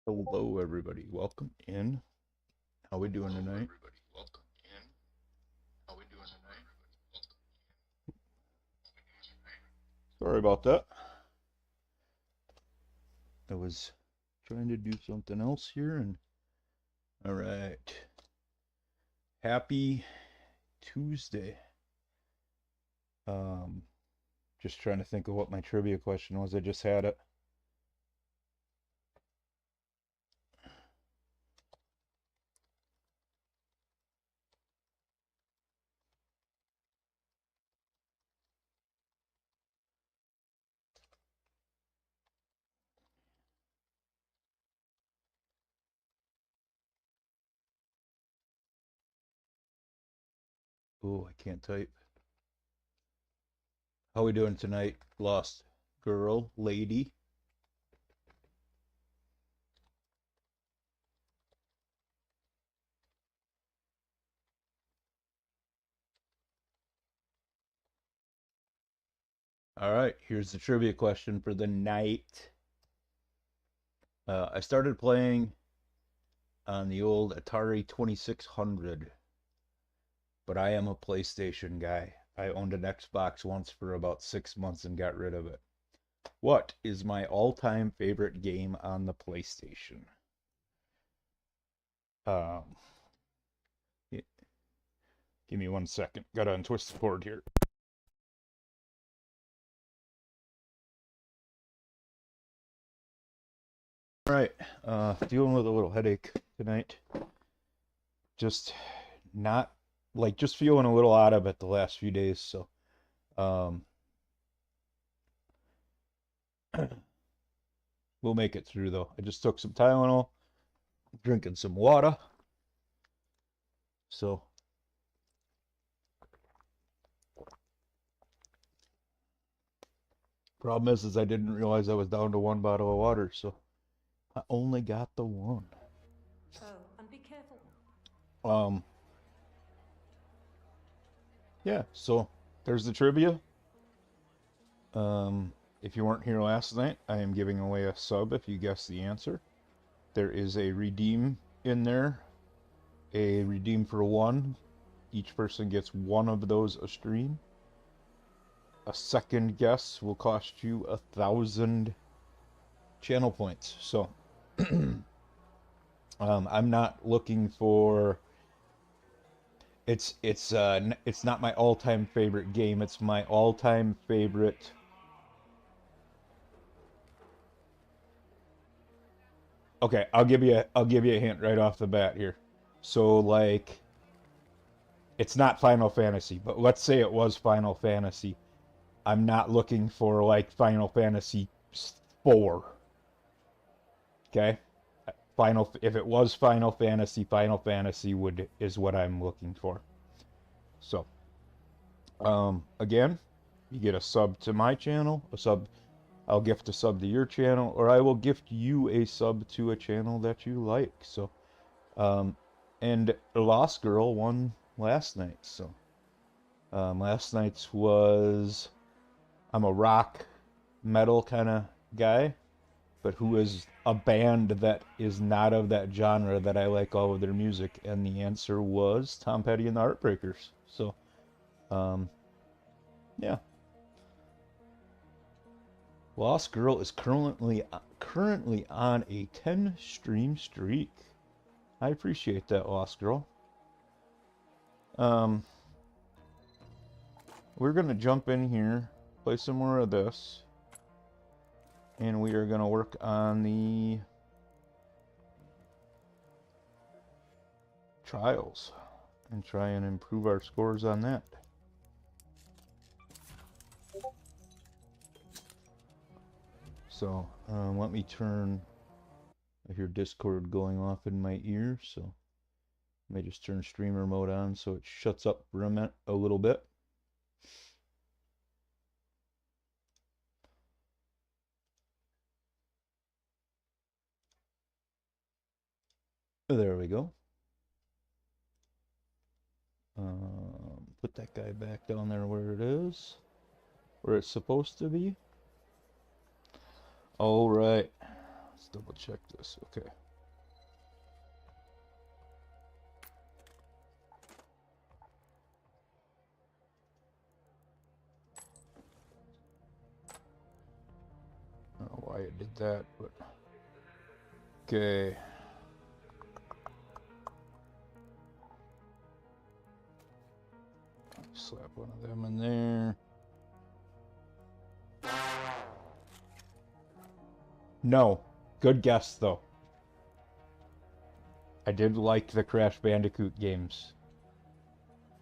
Hello, everybody. Welcome in. How we doing tonight? Sorry about that. I was trying to do something else here, and all right. Happy Tuesday. Um, just trying to think of what my trivia question was. I just had it. Oh, I can't type. How we doing tonight? Lost girl, lady. All right, here's the trivia question for the night. I started playing on the old Atari 2600, but I am a PlayStation guy. I owned an Xbox once for about 6 months and got rid of it. What is my all-time favorite game on the PlayStation? Um, Give me 1 second. Gotta untwist the cord here. All right, dealing with a little headache tonight. Just not just feeling a little out of it the last few days. So, um, we'll make it through though. I just took some Tylenol, drinking some water. So problem is I didn't realize I was down to one bottle of water, so I only got the one. Oh, and be careful. Um, yeah, so there's the trivia. If you weren't here last night, I am giving away a sub if you guess the answer. There is a redeem in there, a redeem for one. Each person gets one of those a stream. A second guess will cost you 1,000 channel points. So, I'm not looking for it's not my all-time favorite game. It's my all-time favorite. Okay, I'll give you a hint right off the bat here. So like it's not Final Fantasy, but let's say it was Final Fantasy. I'm not looking for like Final Fantasy 4. Okay? Final if it was Final Fantasy would is what I'm looking for. So, again, you get a sub to my channel, a sub I'll gift a sub to your channel, or I will gift you a sub to a channel that you like. So, um, and Lost Girl won last night. So, last night's was I'm a rock metal kind of guy, but who is a band that is not of that genre that I like all of their music? And the answer was Tom Petty and the Heartbreakers. So, um, yeah, Lost Girl is currently on a 10 stream streak. I appreciate that, Lost Girl. Um, we're gonna jump in here, play some more of this, and we are gonna work on the trials and try and improve our scores on that. So, let me turn. I hear Discord going off in my ear, so I may just turn streamer mode on so it shuts up for a little bit. There we go. Put that guy back down there where it is, where it's supposed to be. All right. Let's double check this. Okay. I don't know why it did that, but okay. Slap one of them in there. No. Good guess, though. I did like the Crash Bandicoot games.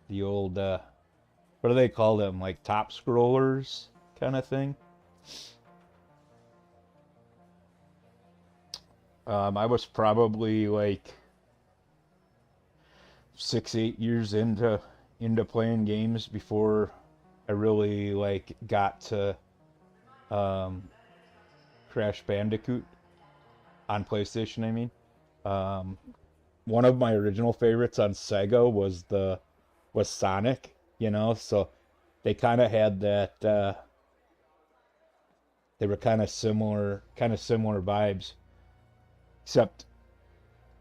The old, what do they call them? Like top scrollers kind of thing? I was probably like 6-8 years into playing games before I really like got to Crash Bandicoot on PlayStation. I mean, one of my original favorites on Sega was Sonic. You know, so they kind of had that. They were kind of similar vibes, except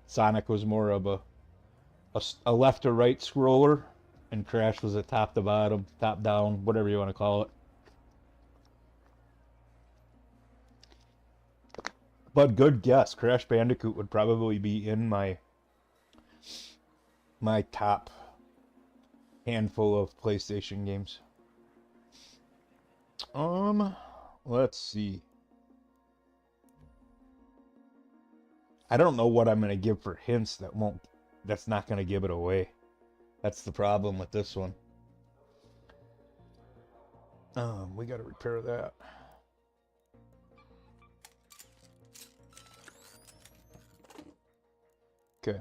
Sonic was more of a left to right scroller, and Crash was a top to bottom, top down, whatever you want to call it. But good guess. Crash Bandicoot would probably be in my top handful of PlayStation games. Let's see. I don't know what I'm gonna give for hints that's not gonna give it away. That's the problem with this one. We gotta repair that. Okay.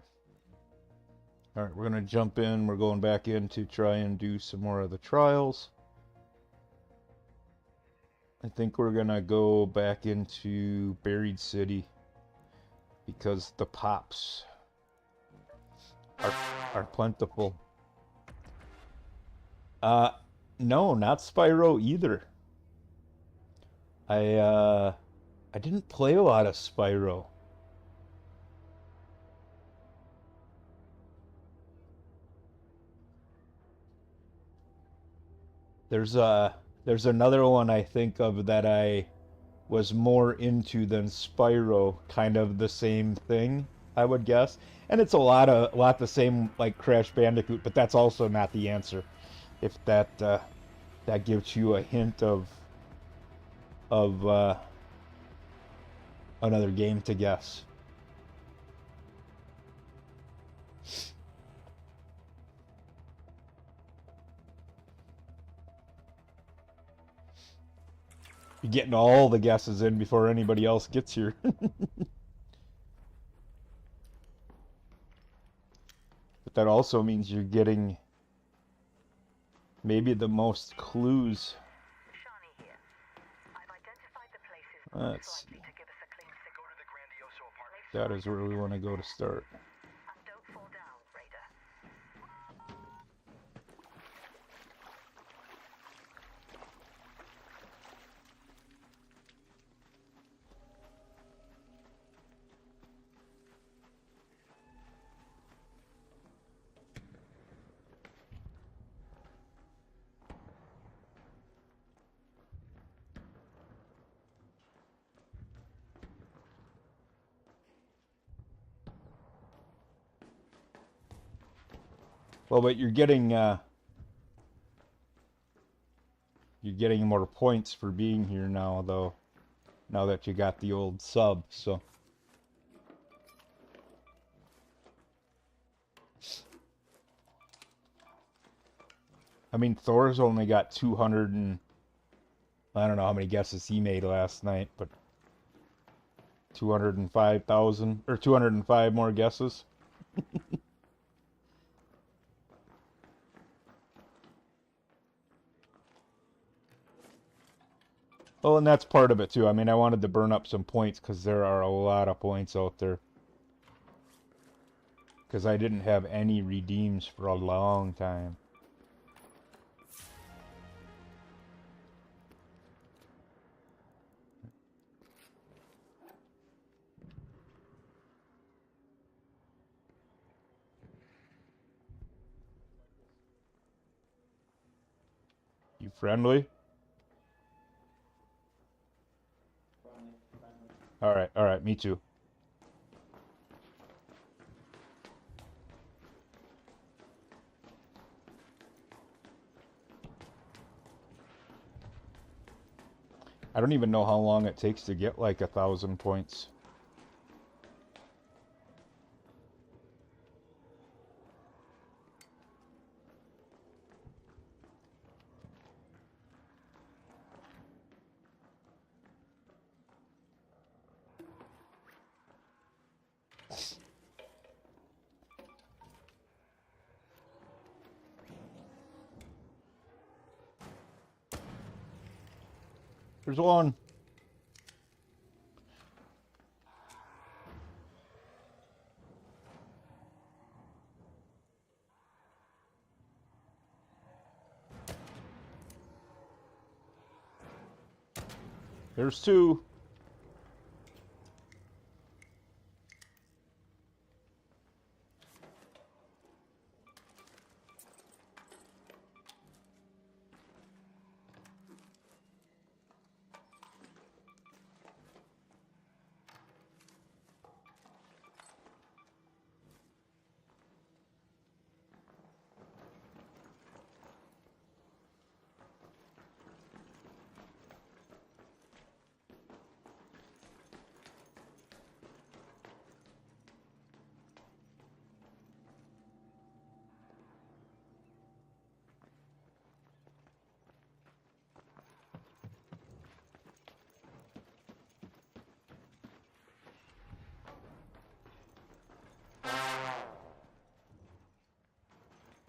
Alright, we're gonna jump in. We're going back in to try and do some more of the trials. I think we're gonna go back into Buried City because the pops are plentiful. No, not Spyro either. I didn't play a lot of Spyro. There's another one I think of that I was more into than Spyro, kind of the same thing, I would guess. And it's a lot the same like Crash Bandicoot, but that's also not the answer. If that gives you a hint of another game to guess. You're getting all the guesses in before anybody else gets here. But that also means you're getting maybe the most clues. Let's see. That is where we want to go to start. Well, but you're getting more points for being here now, though. Now that you got the old sub, so. I mean, Thor's only got 200 and I don't know how many guesses he made last night, but 205,000 or 205 more guesses. Well, and that's part of it too. I mean, I wanted to burn up some points because there are a lot of points out there. Because I didn't have any redeems for a long time. Friendly? Alright, me too. I don't even know how long it takes to get like 1,000 points. There's one. There's two.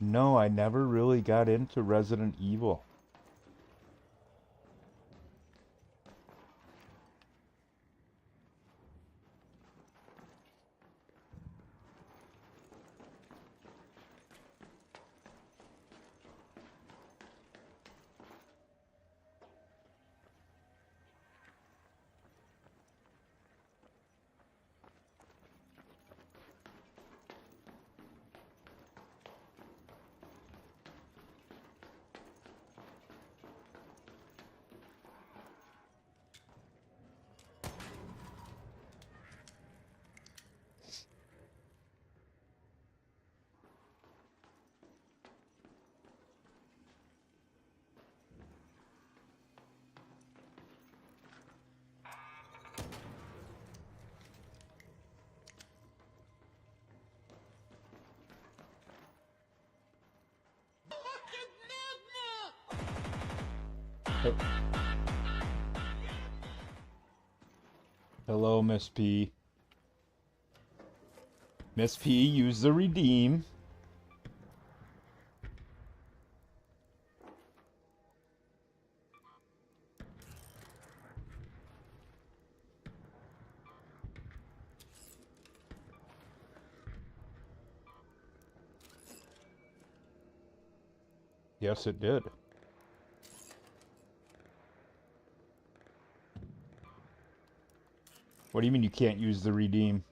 No, I never really got into Resident Evil. Hello, Miss P. Miss P, use the redeem. Yes, it did. What do you mean you can't use the redeem?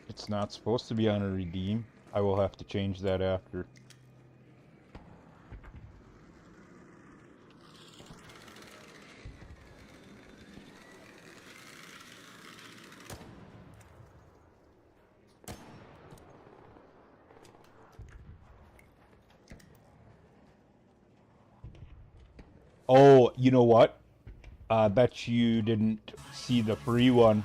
It's not supposed to be on a redeem. I will have to change that after. Oh, you know what? I bet you didn't see the free one.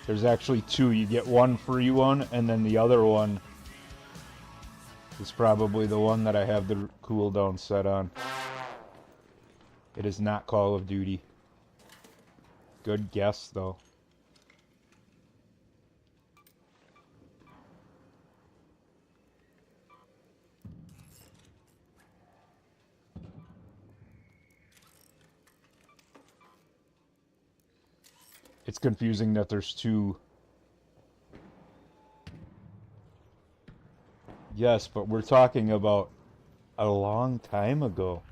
There's actually two. You get one free one, and then the other one is probably the one that I have the cooldown set on. It is not Call of Duty. Good guess, though. It's confusing that there's two Yes, but we're talking about a long time ago.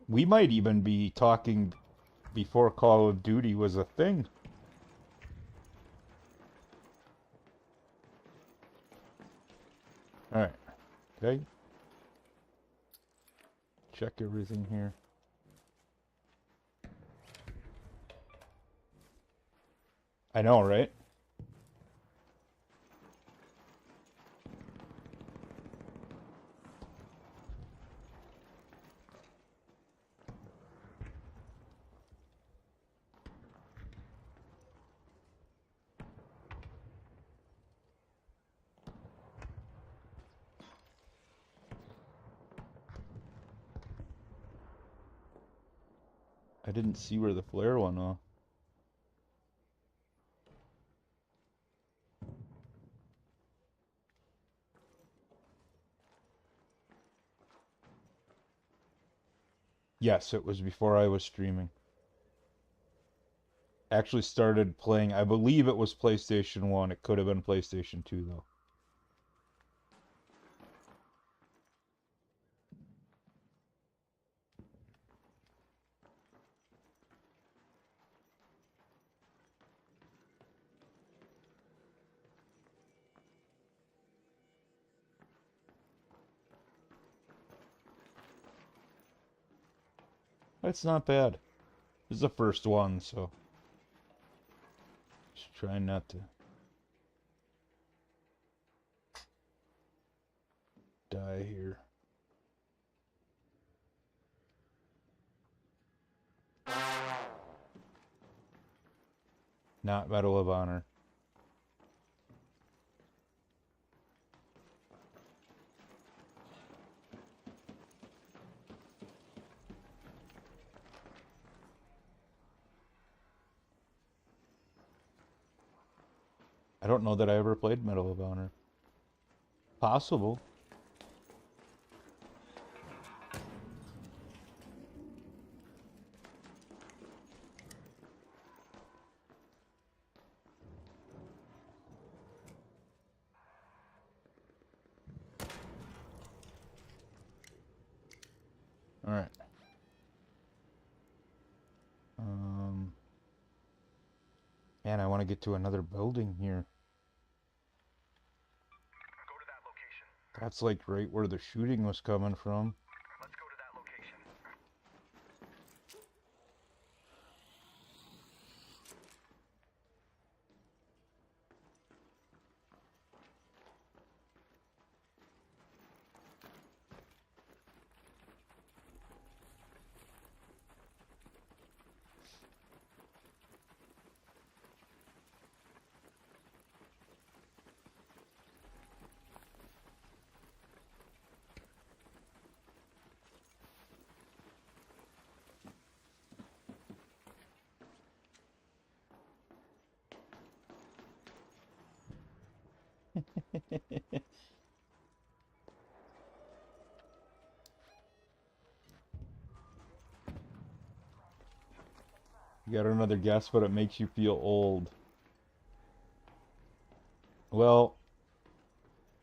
We might even be talking before Call of Duty was a thing. Alright. Okay. Check everything here. I know, right? I didn't see where the flare went off. Yes, it was before I was streaming. Actually started playing, I believe it was PlayStation 1. It could have been PlayStation 2 though. That's not bad. This is the first one, so just trying not to die here. Not Medal of Honor. I don't know that I ever played Medal of Honor. Possible. Alright. Man, I want to get to another building here. Go to that location. That's like right where the shooting was coming from. Let's go to that location. You got another guess, but it makes you feel old. Well,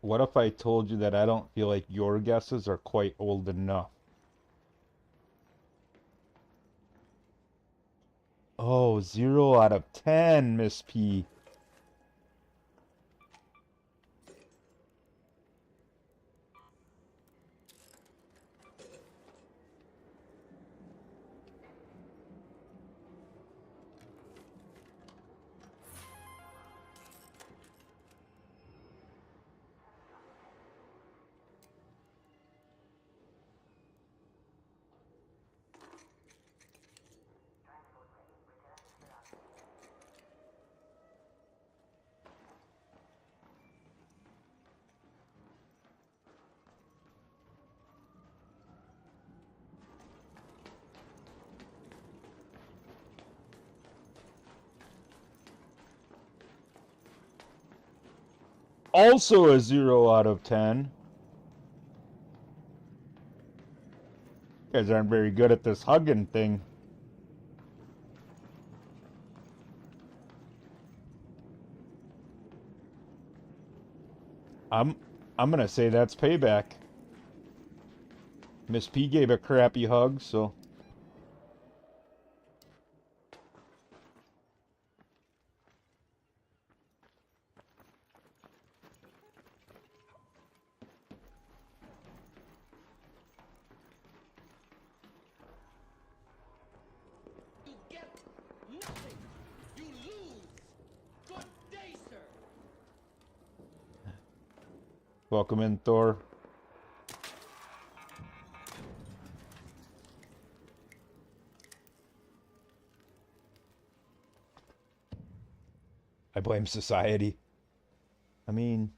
what if I told you that I don't feel like your guesses are quite old enough? Oh, 0 out of 10, Miss P. Also a 0 out of 10. guys aren't very good at this hugging thing. I'm gonna say that's payback. Miss P gave a crappy hug, so You get nothing. You lose. Good day, sir. welcome in, Thor. I blame society. I mean,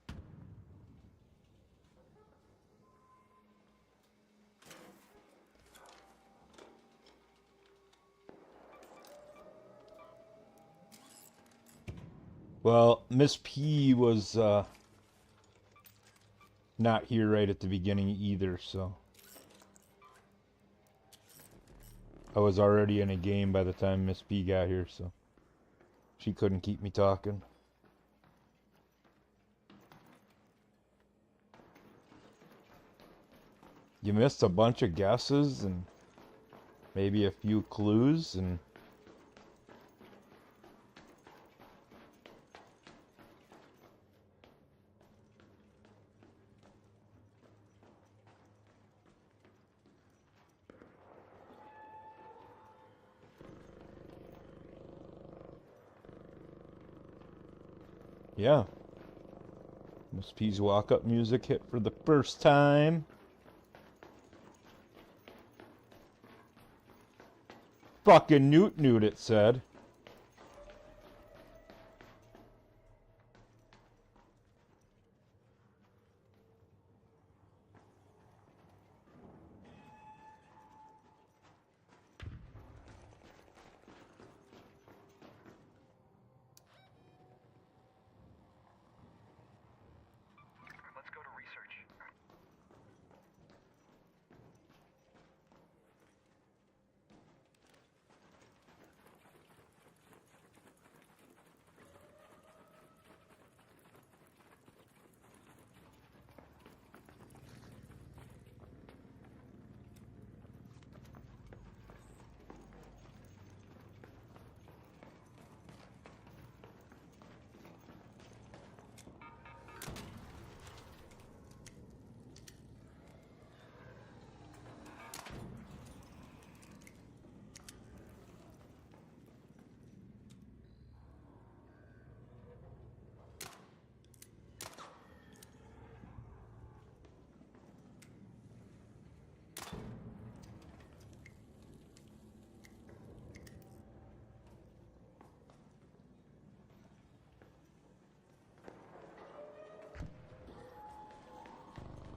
well, Miss P was not here right at the beginning either, so I was already in a game by the time Miss P got here, so she couldn't keep me talking. You missed a bunch of guesses and maybe a few clues, and yeah. Miss P's walk-up music hit for the first time. Fucking Newt Newt, it said. Let's go to research.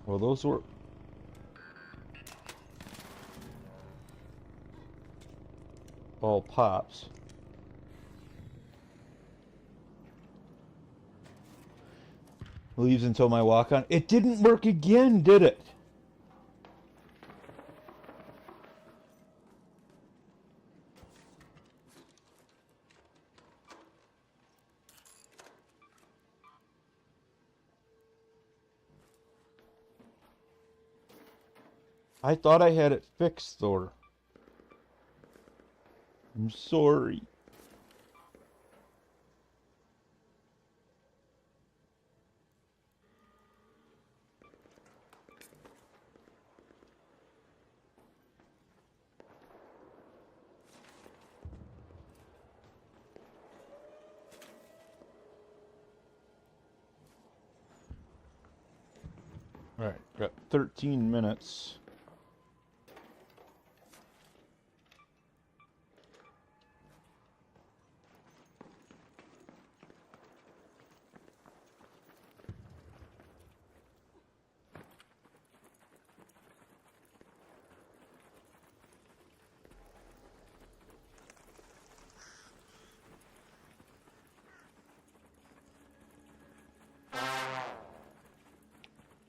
Well, those were all pops. Leaves until my walk on. It didn't work again, did it? I thought I had it fixed, Thor. I'm sorry. Alright, got 13 minutes.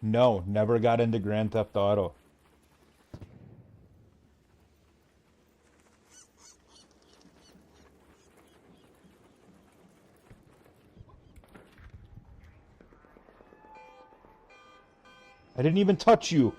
No, never got into Grand Theft Auto. I didn't even touch you.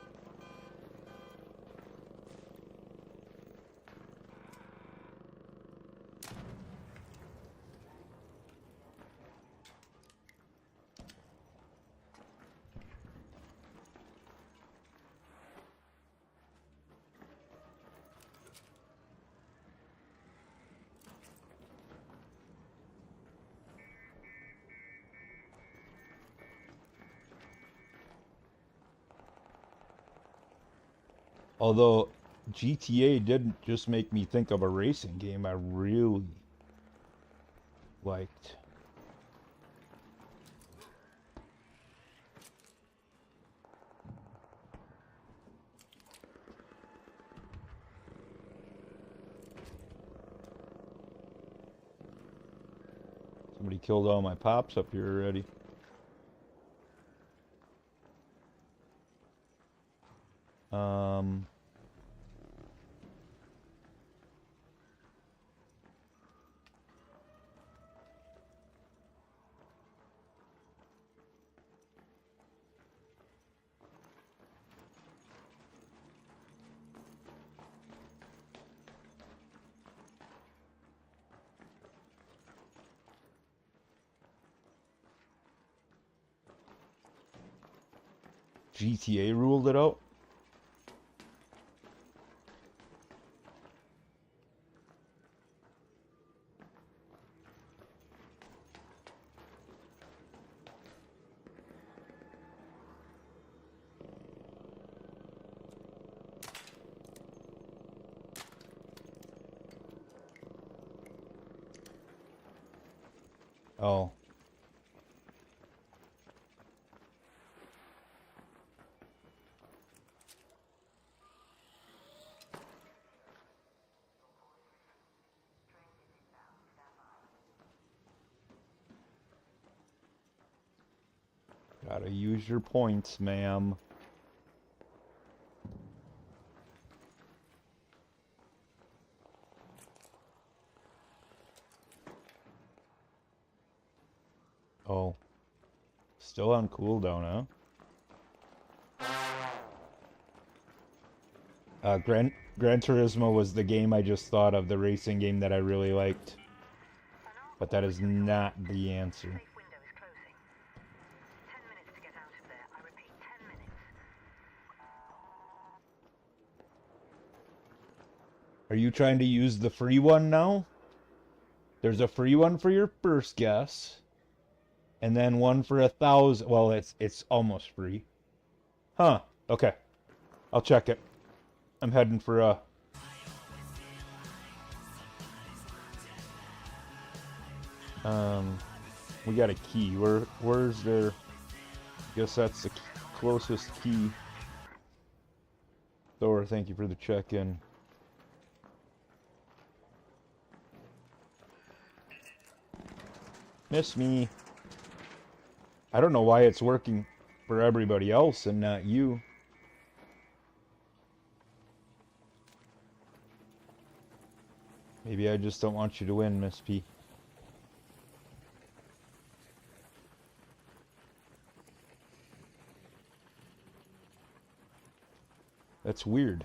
Although GTA didn't just make me think of a racing game I really liked. Somebody killed all my pops up here already. Um... GTA ruled it out. Oh. Gotta use your points, ma'am. Oh. Still on cooldown, huh? Gran Turismo was the game I just thought of, the racing game that I really liked. But that is not the answer. Safe window is closing. 10 minutes to get out of there. I repeat, 10 minutes. Are you trying to use the free one now? There's a free one for your first guess. And then one for 1,000. Well, it's almost free. Huh. Okay. I'll check it. I'm heading for we got a key. Where's there? Guess that's the closest key. Thor, thank you for the check-in. Miss me. I don't know why it's working for everybody else and not you. Maybe I just don't want you to win, Miss P. That's weird.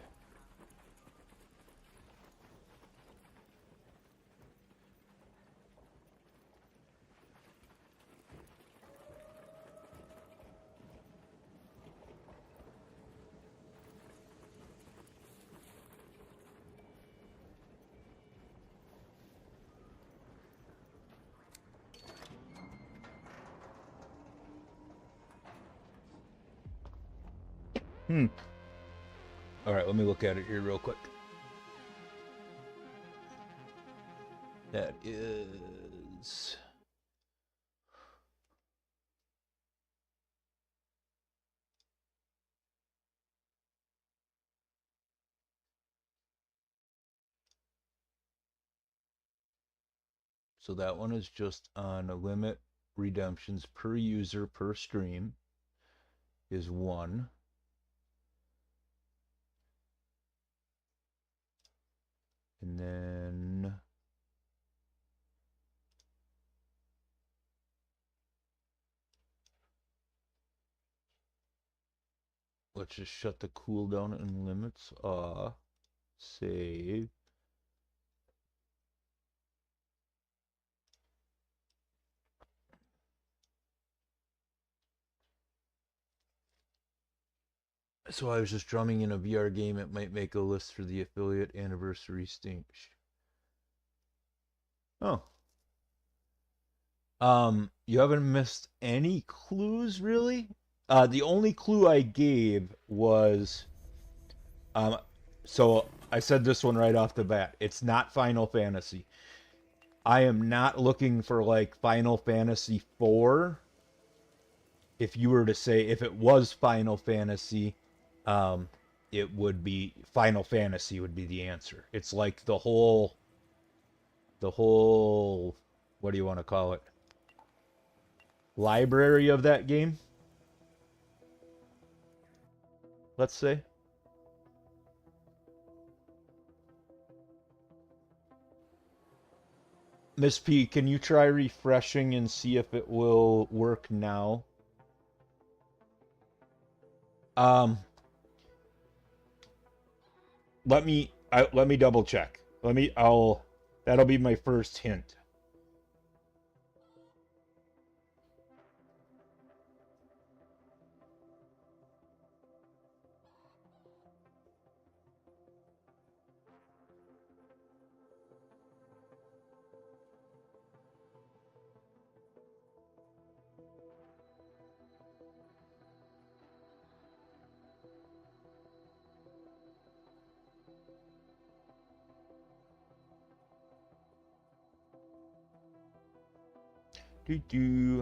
Alright, let me look at it here real quick. That is... So that one is just on a limit. Redemptions per user per stream is 1. And then let's just shut the cooldown and limits off. Save. So I was just drumming in a VR game. It might make a list for the affiliate anniversary stage. Oh. You haven't missed any clues, really? The only clue I gave was, so I said this one right off the bat. It's not Final Fantasy. I am not looking for like Final Fantasy 4. If you were to say if it was Final Fantasy, it would be Final Fantasy would be the answer. It's like the whole what do you want to call it? Library of that game, let's say. Miss P, can you try refreshing and see if it will work now? Let me double check. That'll be my first hint.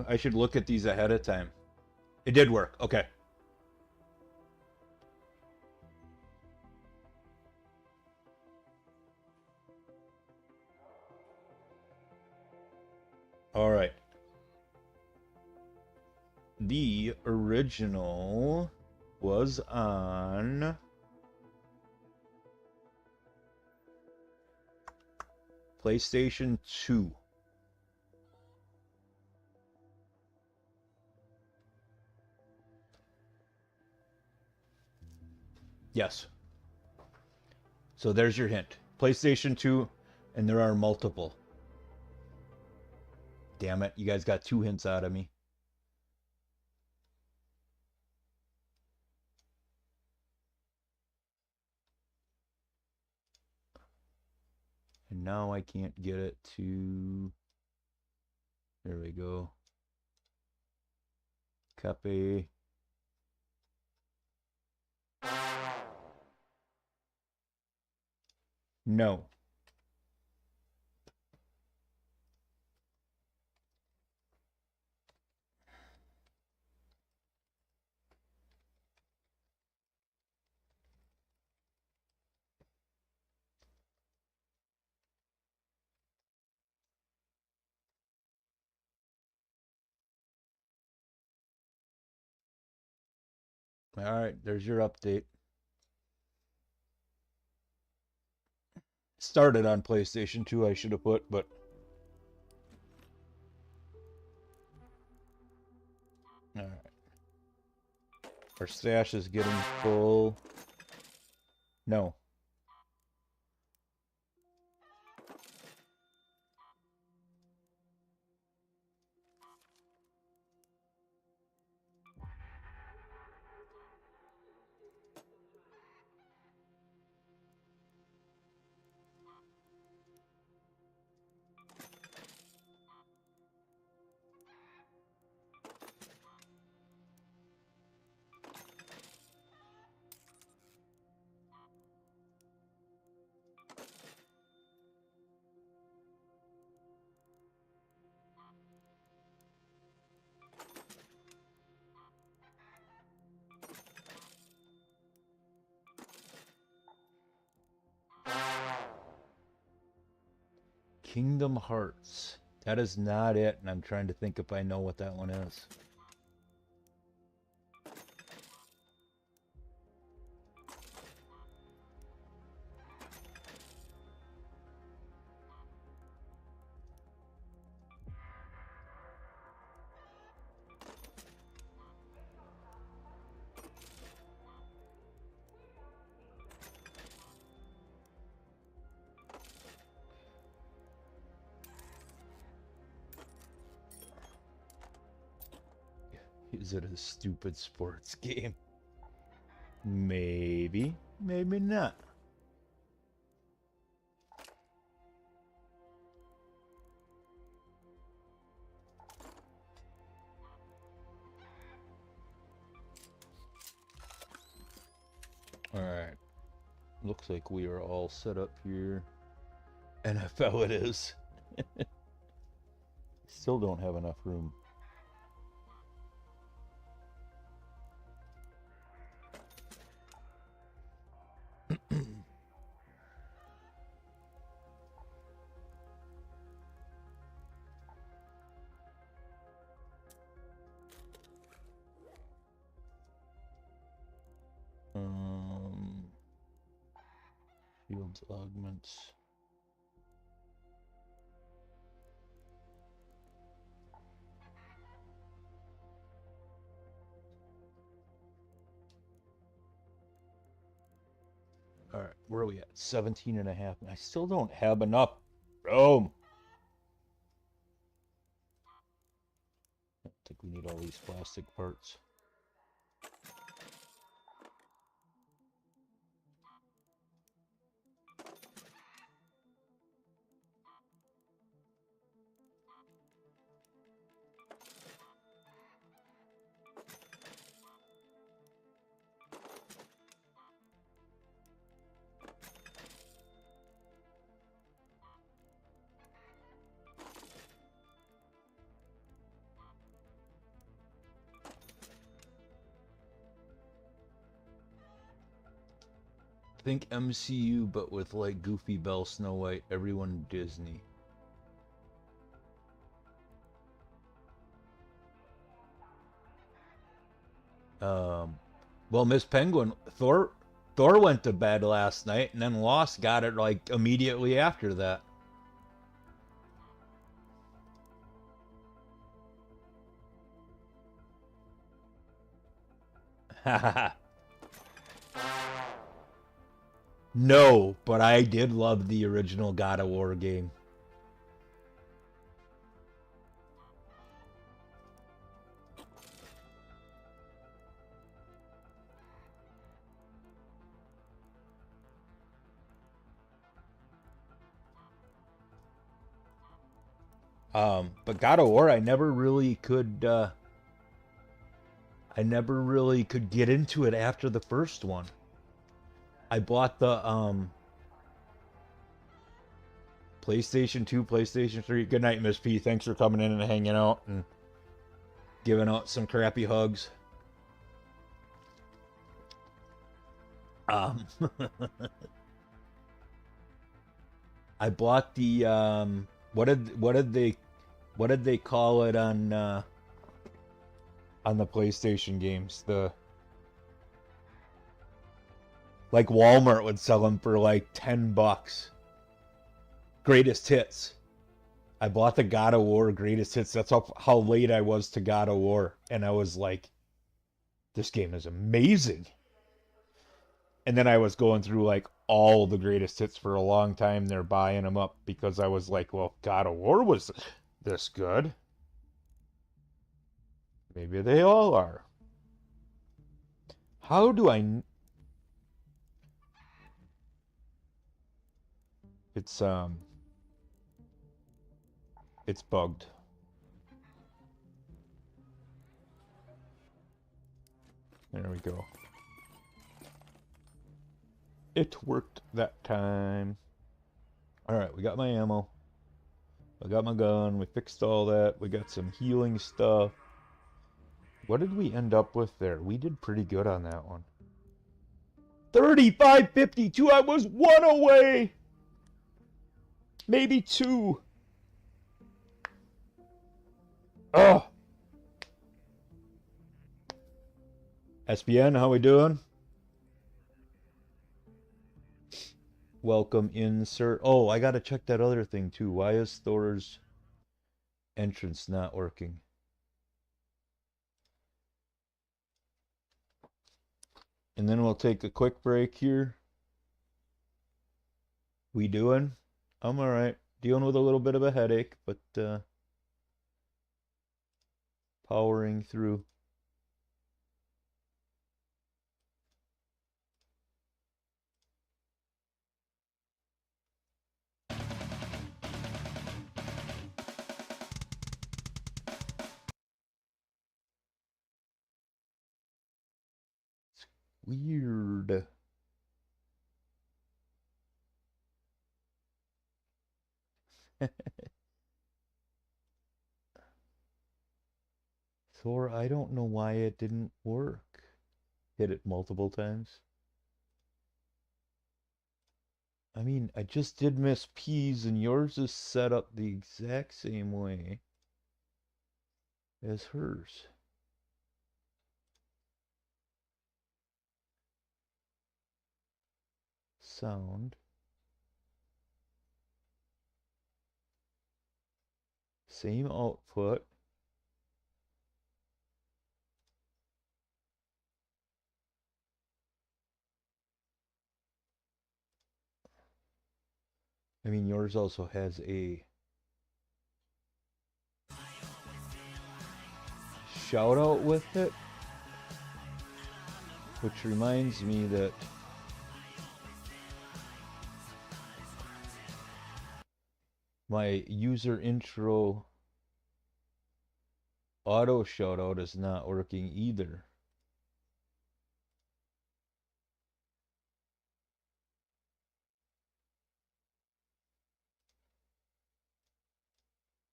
I should look at these ahead of time. It did work. Okay. All right. The original was on PlayStation 2. Yes. So there's your hint. PlayStation 2, and there are multiple. Damn it, you guys got 2 hints out of me. And now I can't get it to... There we go. Copy. No. All right, there's your update. Started on PlayStation 2, I should have put, but... All right. Our stash is getting full. No. Kingdom Hearts. That is not it, and I'm trying to think if I know what that one is. Is it a stupid sports game? Maybe, maybe not. Alright. Looks like we are all set up here. NFL it is. Still don't have enough room. Fields augments. All right, where are we at? 17 and a half. I still don't have enough room. I think we need all these plastic parts. Think MCU, but with like Goofy, Belle, Snow White, everyone Disney. Well, Miss Penguin, Thor went to bed last night, and then Lost got it like immediately after that. No, but I did love the original God of War game. But God of War, I never really could get into it after the first one. I bought the PlayStation 2, PlayStation 3. Good night, Miss P. Thanks for coming in and hanging out and giving out some crappy hugs. I bought the what did they call it on the PlayStation games? Like Walmart would sell them for like $10. Greatest hits. I bought the God of War Greatest Hits. That's how late I was to God of War. And I was like, this game is amazing. And then I was going through like all the Greatest Hits for a long time. They're buying them up because I was like, well, God of War was this good. Maybe they all are. How do I... It's bugged. There we go. It worked that time. Alright, we got my ammo. I got my gun. We fixed all that. We got some healing stuff. What did we end up with there? We did pretty good on that one. 35.52. I was 1 away. Maybe 2. Ugh. SPN, how we doing? Welcome in, sir. Oh, I gotta check that other thing too. Why is Thor's entrance not working? And then we'll take a quick break here. We doing? I'm alright. Dealing with a little bit of a headache, but powering through. Weird. Thor, I don't know why it didn't work. Hit it multiple times. I mean, I just did miss P's, and yours is set up the exact same way as hers. Sound. Same output. I mean, yours also has a shout out with it, which reminds me that my user intro auto shout out is not working either.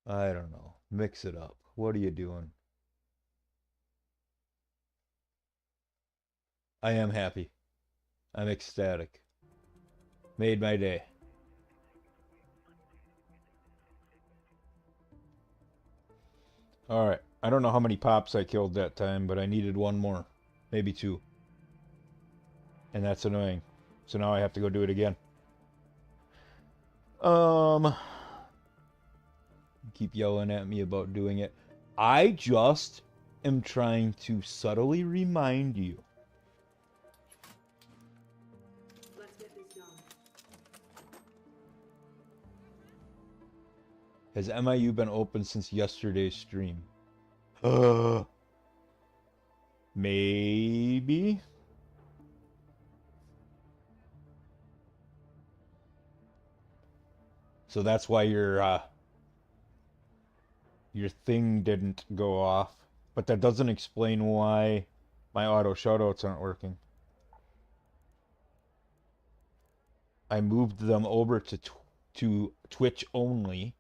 I don't know. Mix it up. What are you doing? I am happy. I'm ecstatic. Made my day. Alright. I don't know how many pops I killed that time, but I needed one more. Maybe two. And that's annoying. So now I have to go do it again. Keep yelling at me about doing it. I just am trying to subtly remind you. Let's get this done. Has MIU been open since yesterday's stream? Maybe. So that's why your thing didn't go off. But that doesn't explain why my auto shoutouts aren't working. I moved them over to Twitch only.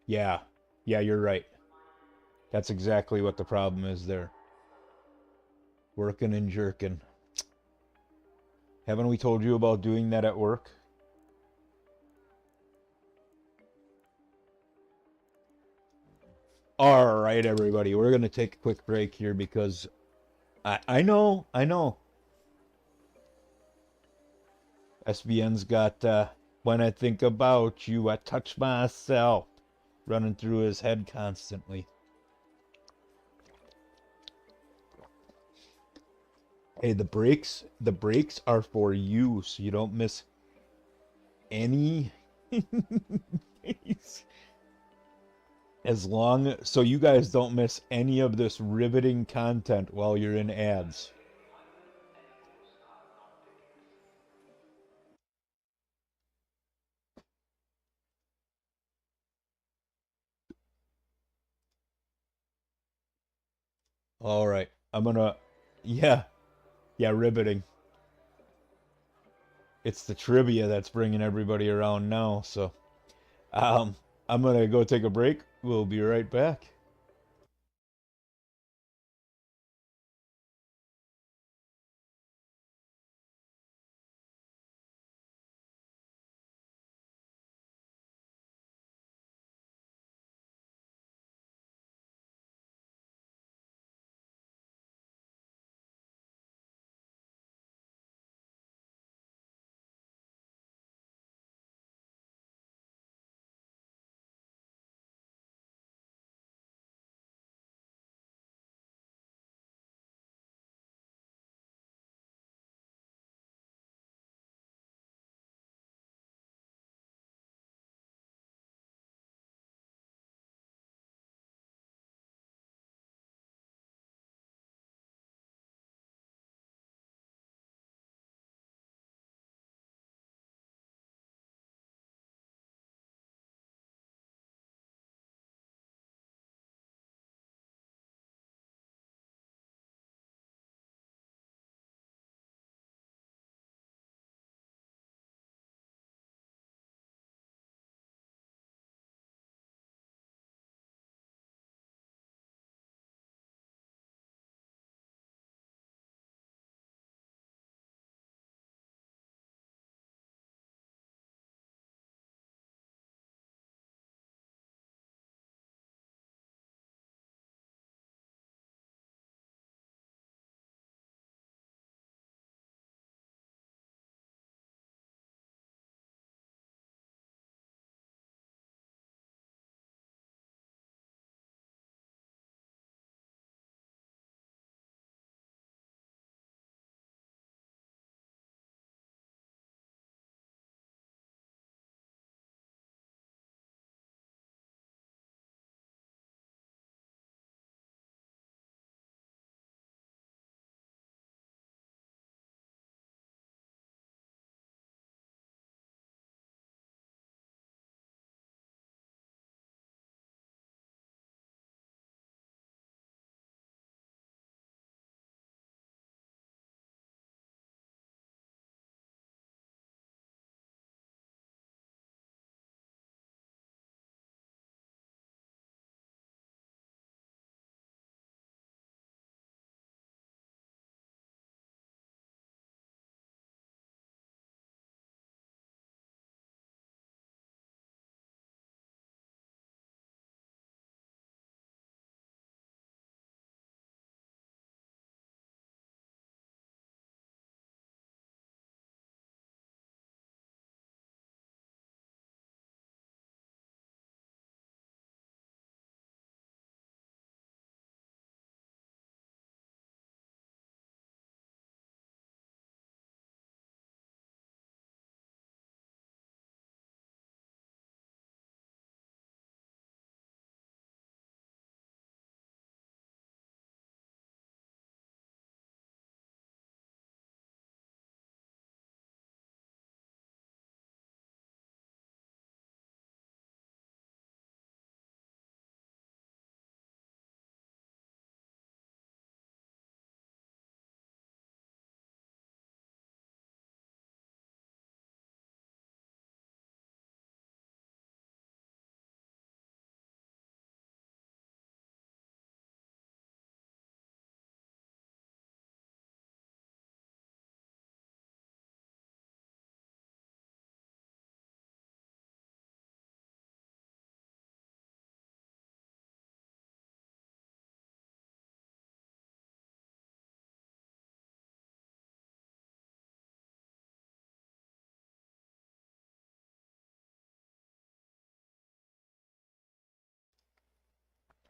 Yeah. Yeah, you're right. That's exactly what the problem is there. Working and jerking. Haven't we told you about doing that at work? All right, everybody. We're going to take a quick break here because I know. SBN's got When I Think About You, I Touch Myself running through his head constantly. Hey, the breaks are for you, so you don't miss any. So you guys don't miss any of this riveting content while you're in ads. All right, yeah, riveting. It's the trivia that's bringing everybody around now, so I'm gonna go take a break. We'll be right back.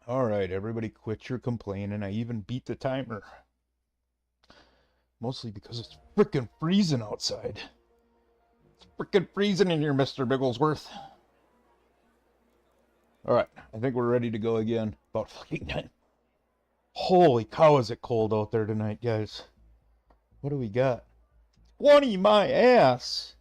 Alright, everybody quit your complaining. I even beat the timer. Mostly because it's frickin' freezing outside. It's frickin' freezing in here, Mr. Bigglesworth. Alright, I think we're ready to go again. About fucking time. Holy cow, is it cold out there tonight, guys. What do we got? 20 my ass!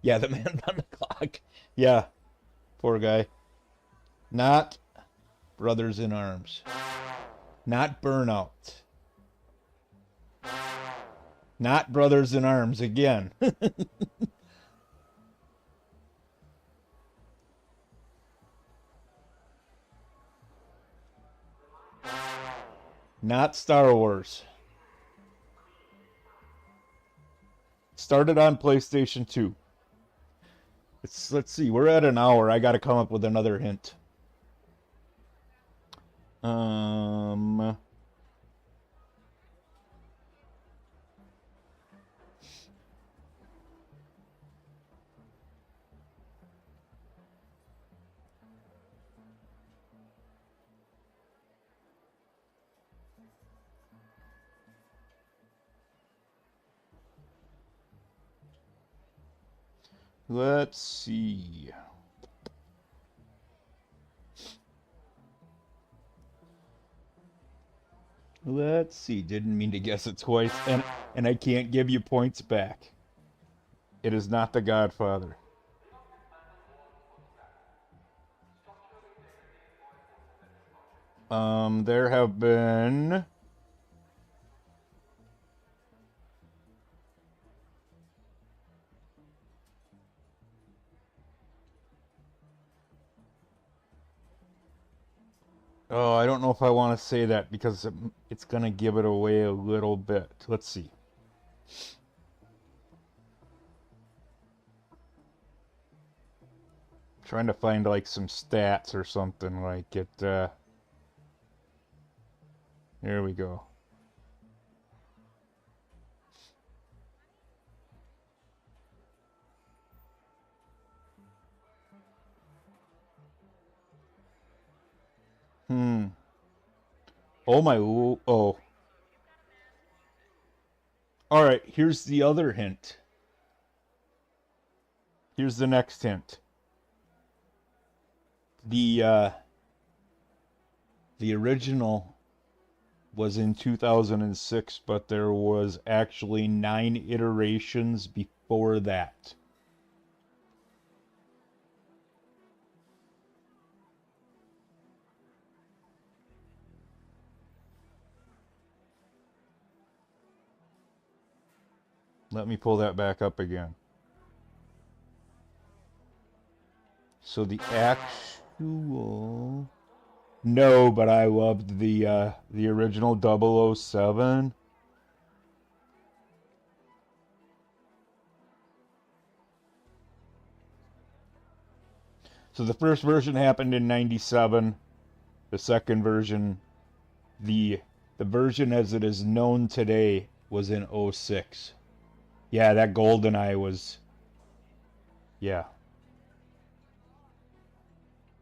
Yeah, the man on the clock. Yeah, poor guy. Not Brothers in Arms. Not Burnout. Not Brothers in Arms again. Not Star Wars. Started on PlayStation 2. Let's see, we're at an hour. I gotta come up with another hint. Let's see. Let's see. Didn't mean to guess it twice, and I can't give you points back. It is not The Godfather. There have been Oh, I don't know if I want to say that because it's going to give it away a little bit. Let's see. Trying to find like some stats or something like it. Here we go. Oh my, oh. All right, here's the other hint. Here's the next hint. The original was in 2006, but there was actually 9 iterations before that. Let me pull that back up again. So the actual... No, but I loved the original 007. So the first version happened in 97. The second version, the version as it is known today, was in 06. Yeah, that GoldenEye was... Yeah.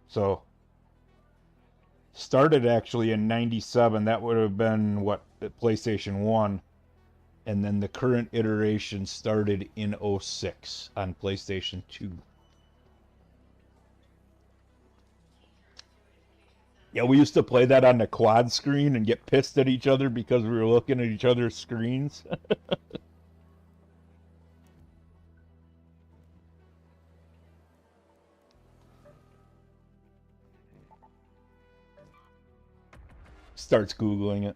So, started actually in 97. That would have been, what, PlayStation 1. And then the current iteration started in 06 on PlayStation 2. Yeah, we used to play that on the quad screen and get pissed at each other because we were looking at each other's screens. Starts Googling it.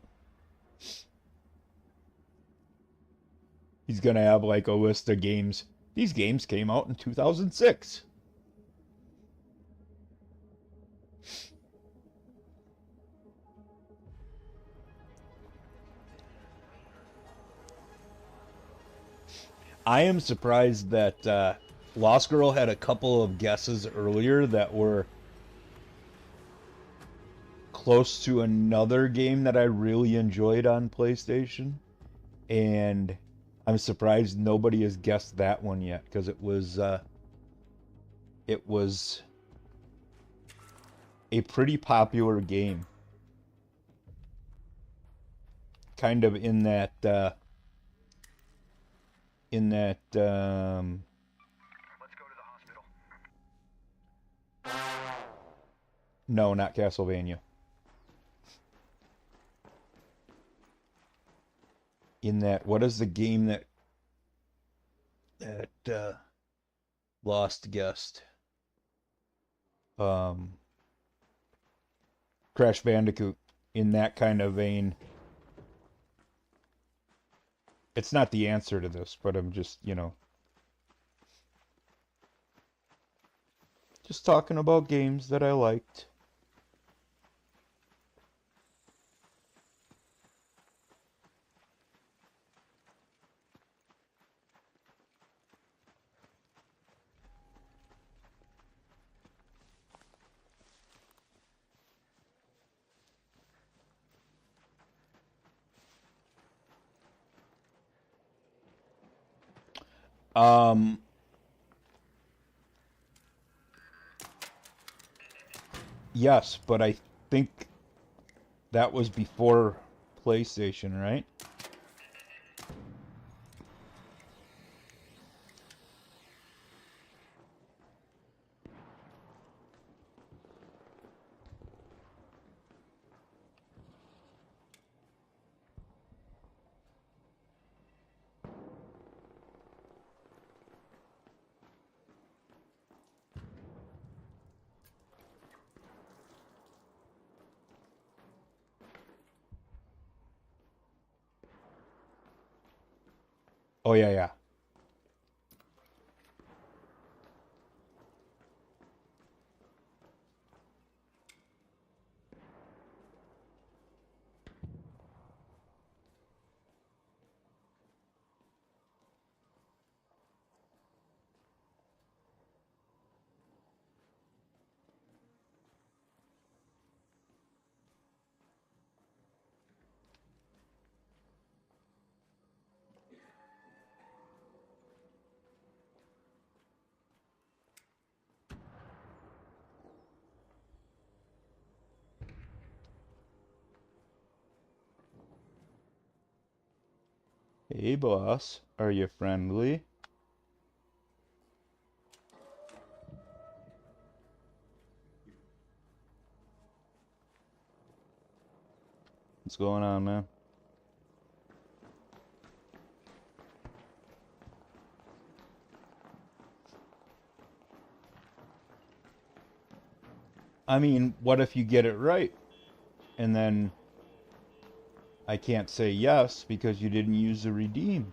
He's going to have like a list of games. These games came out in 2006. I am surprised that Lost Girl had a couple of guesses earlier that were close to another game that I really enjoyed on PlayStation. And I'm surprised nobody has guessed that one yet, because it was a pretty popular game. Kind of in that Let's go to the hospital. no, not Castlevania. In that, what is the game that lost guest? Crash Bandicoot, in that kind of vein. It's not the answer to this, but I'm just, just talking about games that I liked. Um, yes, but I think that was before PlayStation, right? Oh yeah, yeah. Hey boss, are you friendly? What's going on, man? I mean, what if you get it right? And then I can't say yes because you didn't use the redeem.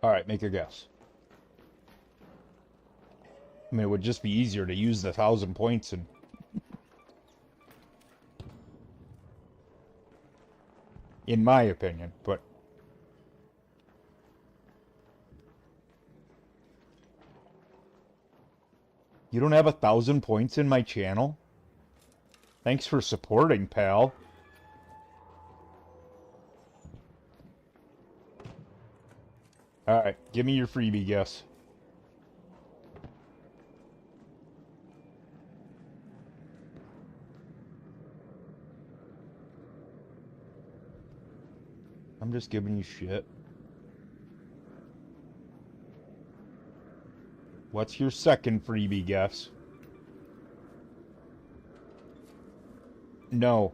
All right, make a guess. I mean, it would just be easier to use the 1,000 points and... in my opinion, but... You don't have 1,000 points in my channel? Thanks for supporting, pal. Alright, give me your freebie guess. I'm just giving you shit. What's your second freebie guess? No.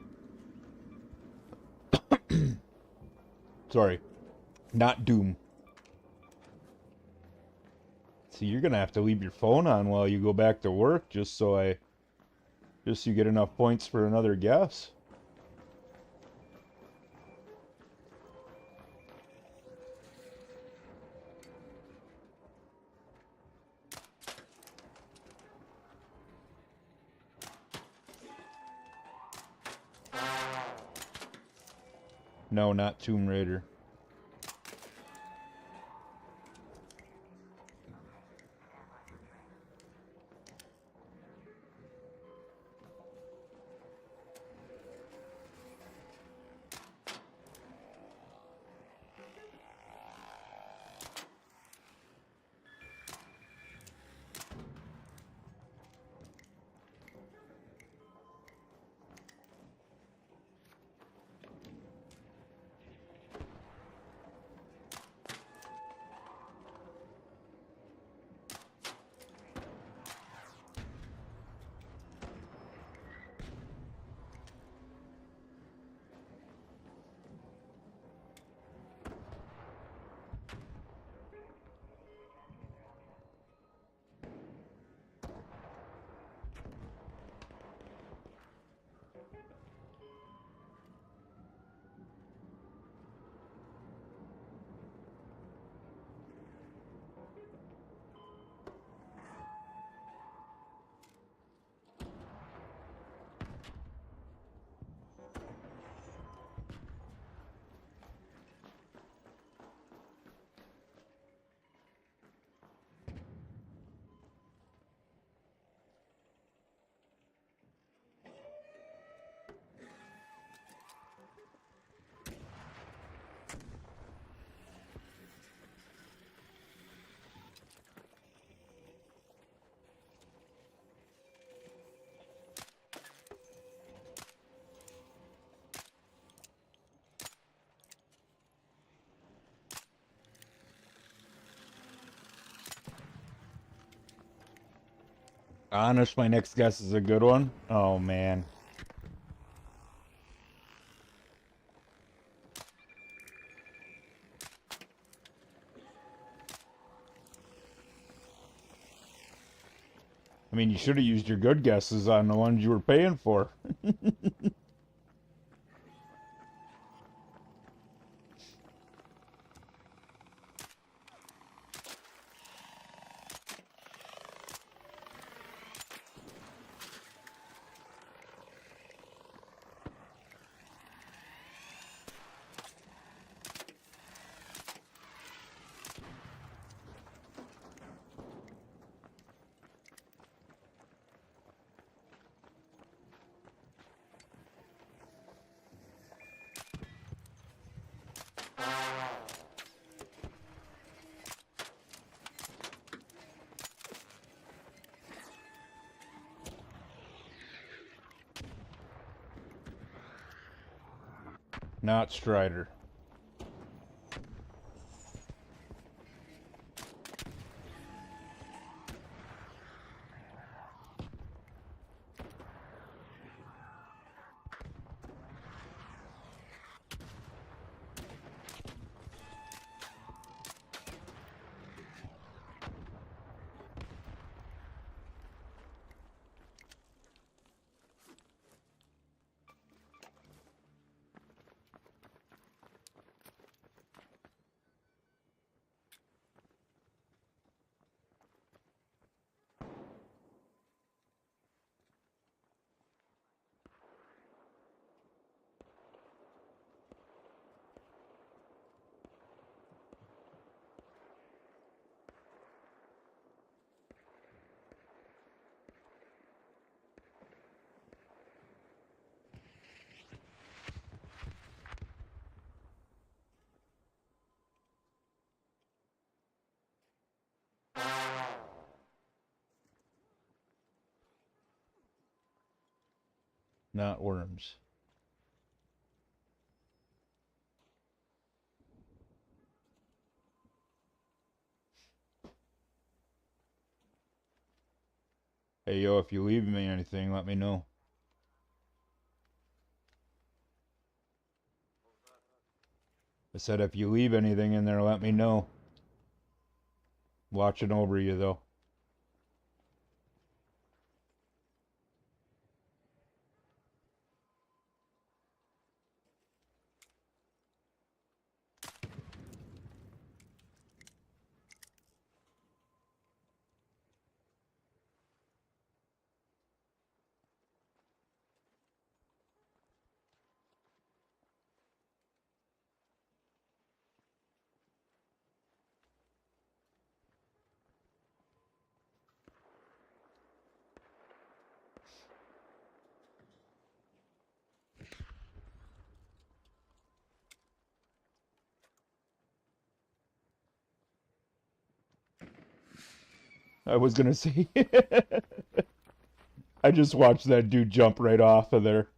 Sorry. Not Doom. See, you're gonna have to leave your phone on while you go back to work just so you get enough points for another guess. No, not Tomb Raider. Honest, my next guess is a good one. Oh man. I mean, you should have used your good guesses on the ones you were paying for. Not Strider. Not Worms. Hey, yo, if you leave me anything, let me know. I said if you leave anything in there, let me know. Watching over you, though. I was gonna say. I just watched that dude jump right off of there.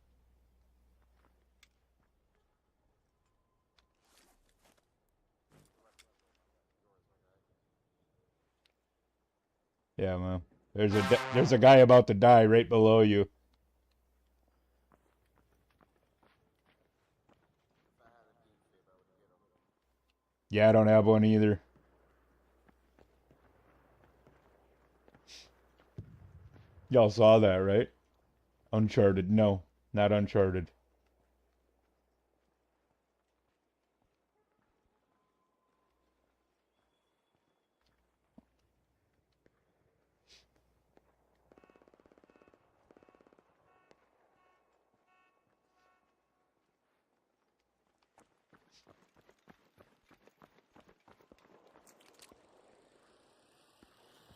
Yeah, man. There's a guy about to die right below you. Yeah, I don't have one either. Y'all saw that, right? Uncharted. No, not Uncharted.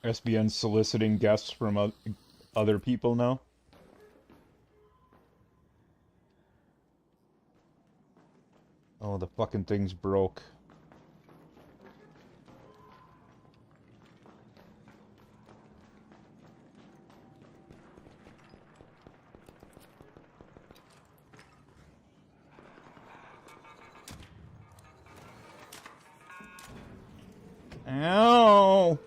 SBN soliciting guests from other people now. Oh, the fucking thing's broke. Ow!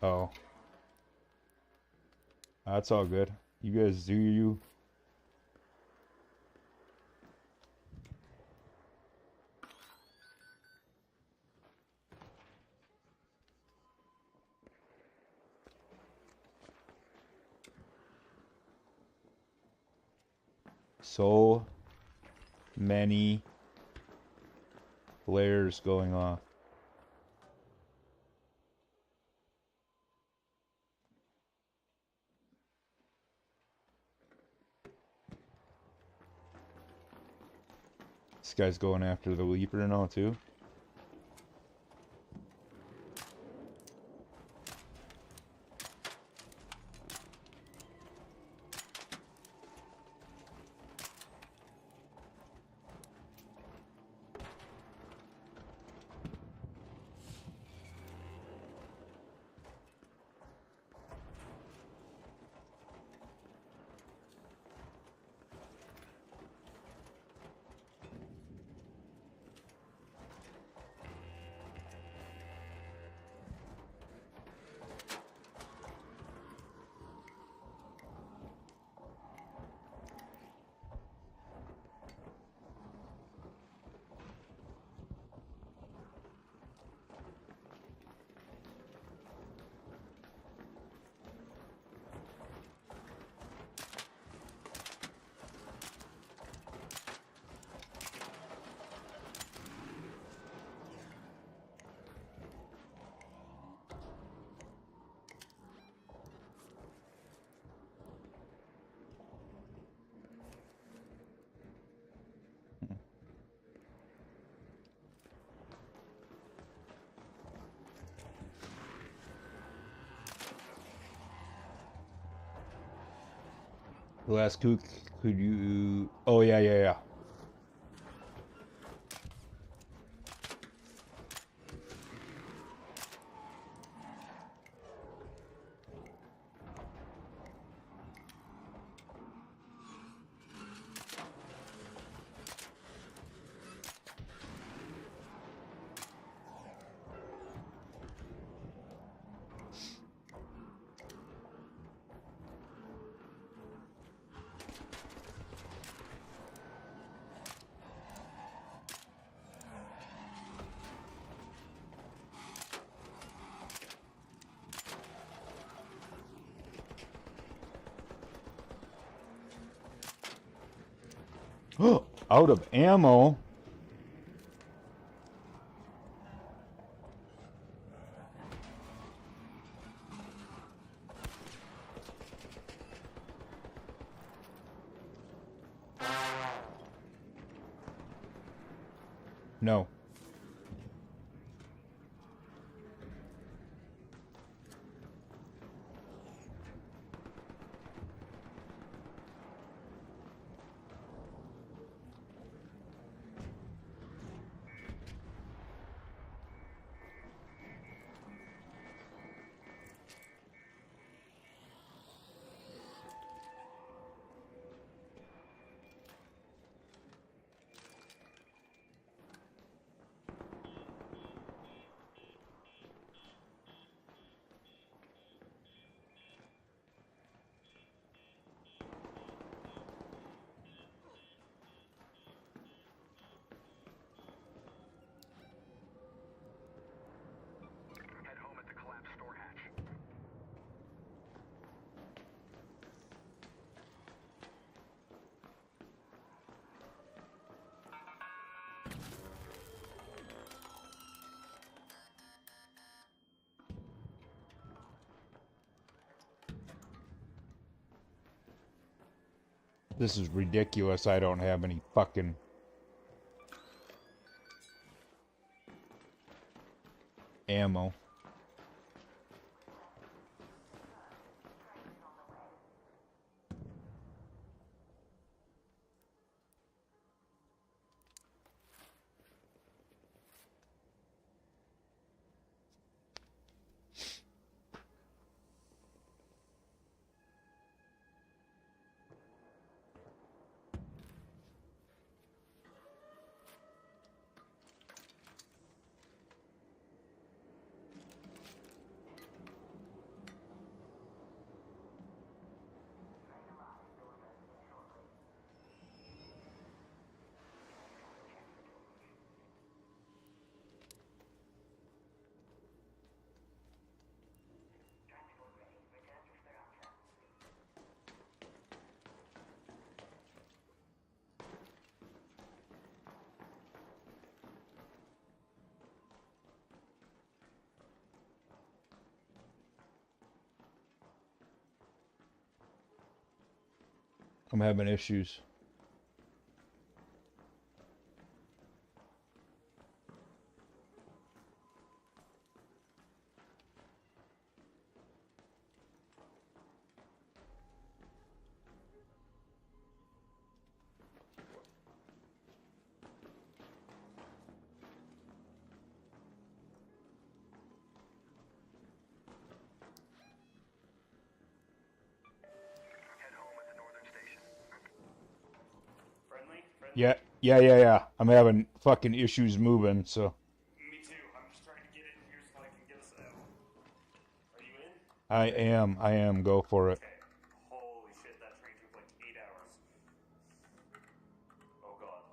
Oh. That's all good. You guys do you. So many flares going off. This guy's going after the Leaper now, too. Last kook, could you... Oh, yeah, yeah, yeah. Out of ammo. No. Head home at the collapsed store hatch. This is ridiculous. I don't have any fucking ammo. I'm having issues. Head home at the northern station. Friendly? Yeah. I'm having fucking issues moving, so Me too. I'm just trying to get in here so I can get us out. Are you in? I am. Go for it. Okay. Holy shit, that train took like 8 hours. Oh god.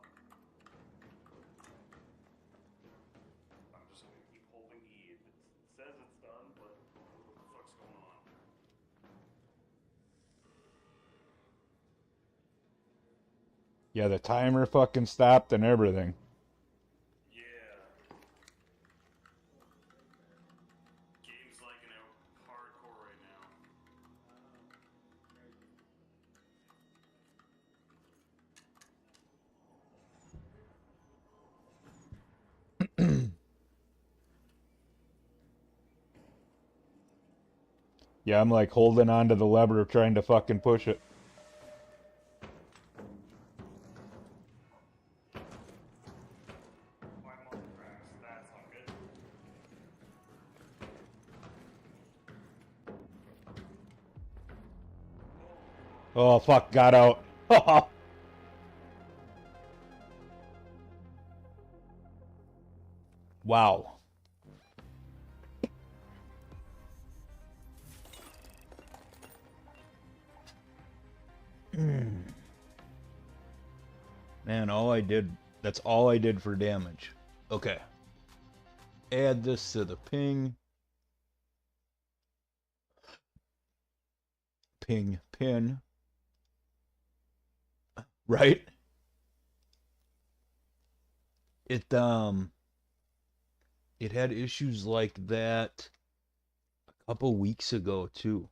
I'm just gonna keep holding E. It says it's done, but what the fuck's going on? Yeah, the timer fucking stopped and everything. Yeah. Game's lagging out hardcore right now. Yeah, I'm like holding on to the lever trying to fucking push it. I'm on the tracks. That's not good. Oh fuck, got out. Wow. Man, that's all I did for damage. Okay. Add this to the ping. Ping, pin. Right? It had issues like that a couple weeks ago too.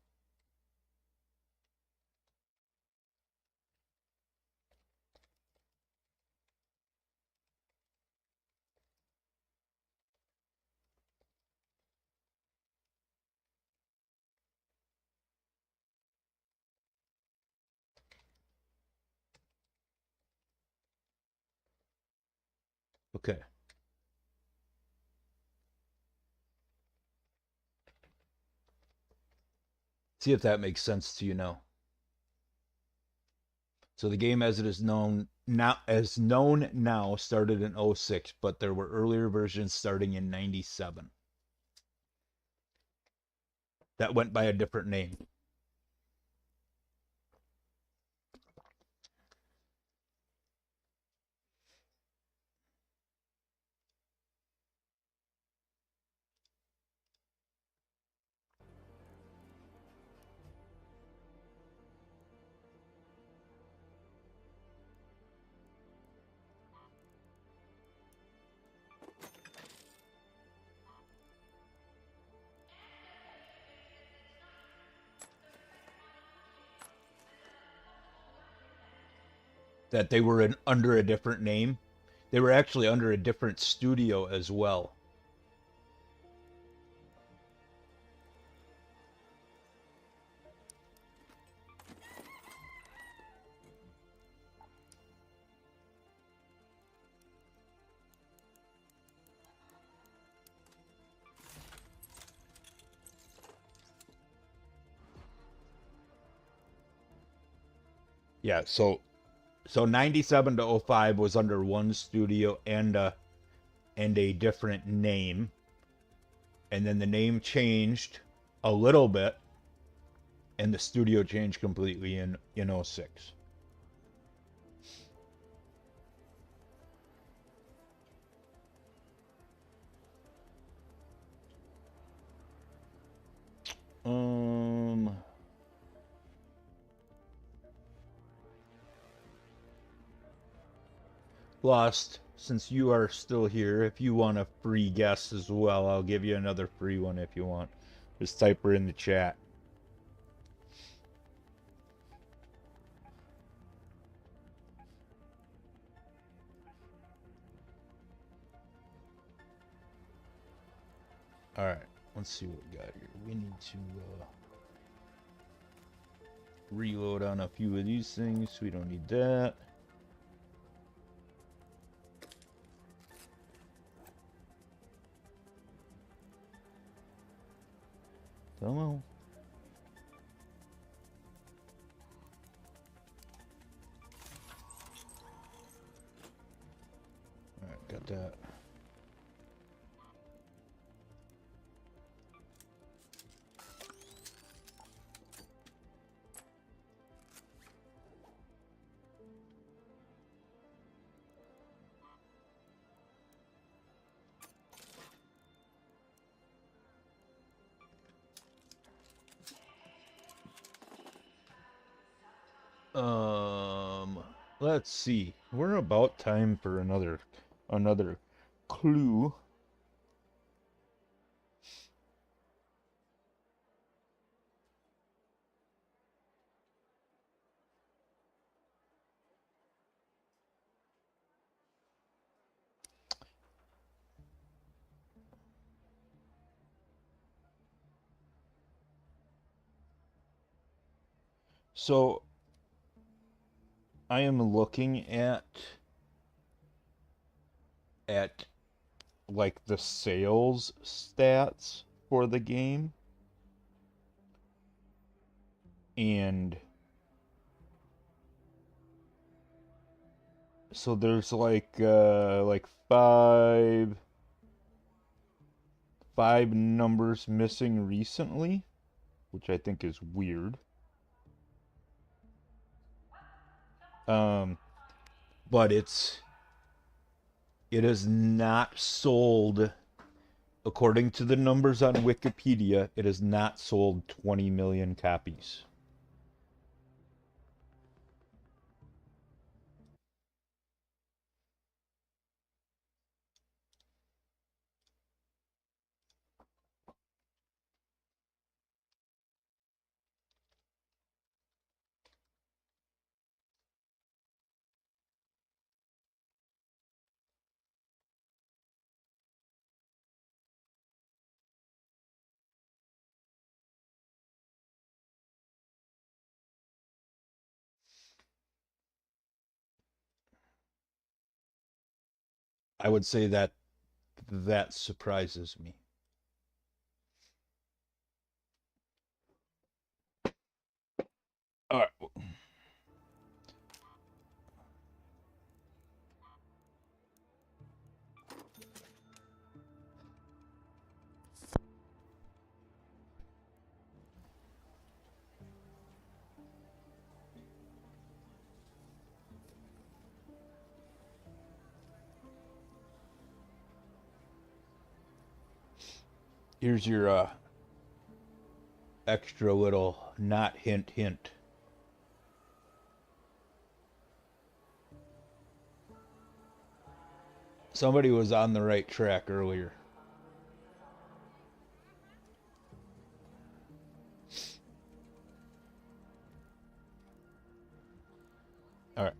Okay. See if that makes sense to you now. So the game as it is known now started in 06, but there were earlier versions starting in 97 that went by a different name. That they were under a different name. They were actually under a different studio as well. Yeah, so 97 to 05 was under one studio and a different name. And then the name changed a little bit and the studio changed completely in 06. Um Lost, since you are still here, if you want a free guest as well, I'll give you another free one if you want. Just type her in the chat. Alright, let's see what we got here. We need to reload on a few of these things. We don't need that. Come on. Alright, got that. Let's see. We're about time for another clue. So I am looking at like the sales stats for the game, and so there's like five numbers missing recently, which I think is weird. But it is not sold, according to the numbers on Wikipedia, it has not sold 20 million copies. I would say that that surprises me. All right. Here's your extra little not hint hint. Somebody was on the right track earlier. All right.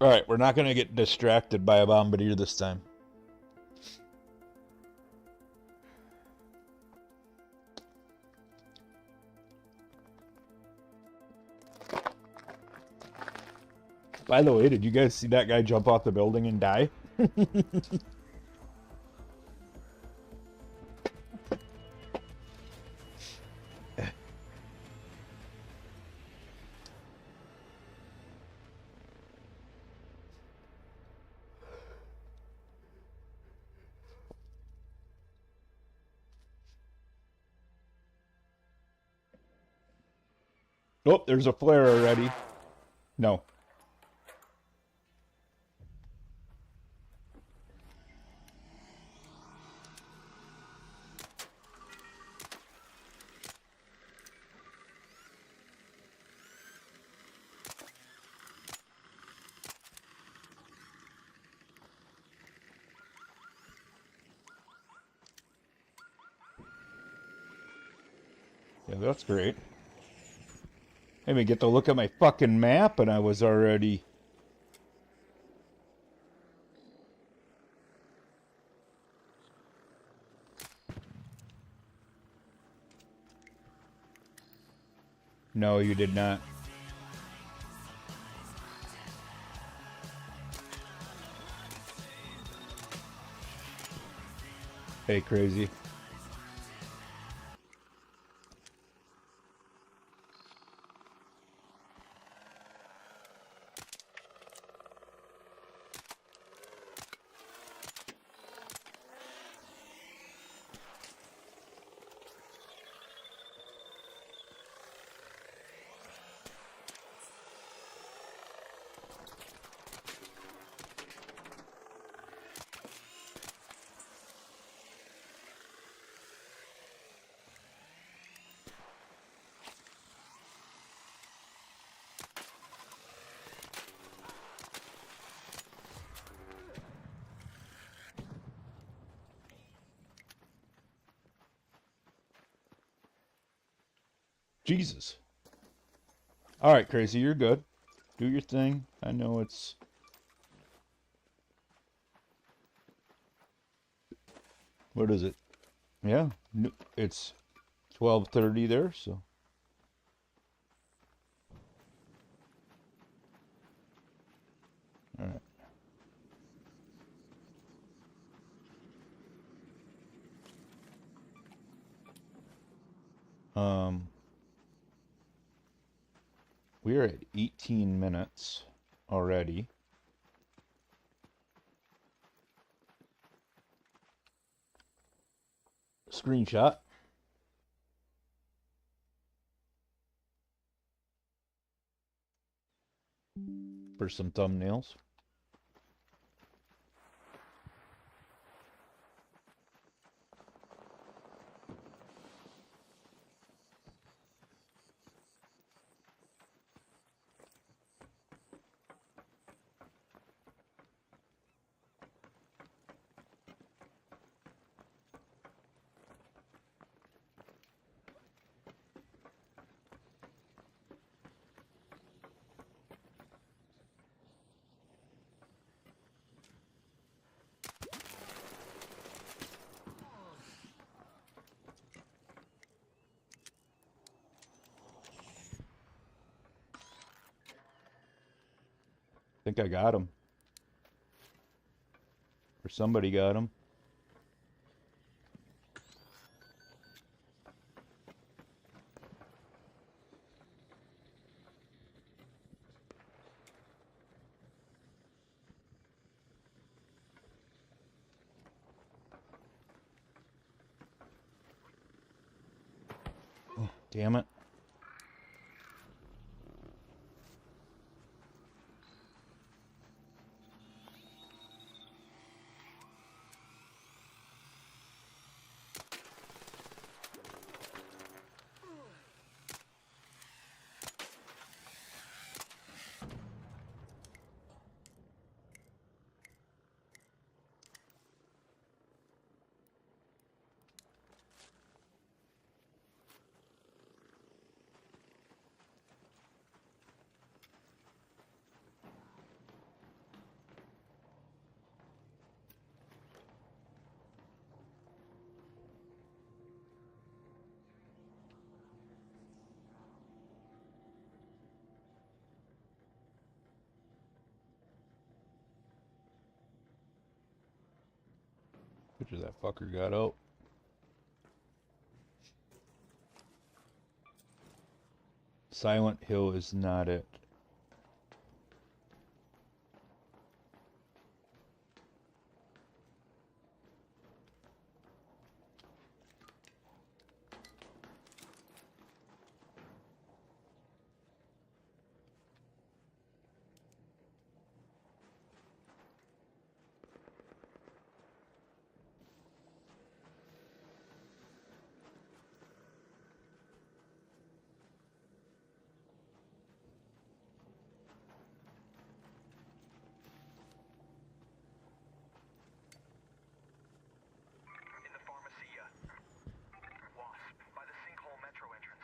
All right, we're not going to get distracted by a bombardier this time. By the way, did you guys see that guy jump off the building and die? Oh, there's a flare already. No. Yeah, that's great. Made me get to look at my fucking map and I was already... No, you did not. Hey, crazy. Jesus. All right, crazy, you're good. Do your thing. I know it's... What is it? Yeah, it's 12:30 there, so... All right. We're at 18 minutes already. Screenshot. For some thumbnails. think I got him. Or somebody got him. Oh, damn it. Picture that fucker got out. Silent Hill is not it. In the pharmacia. Wasp, by the sinkhole metro entrance.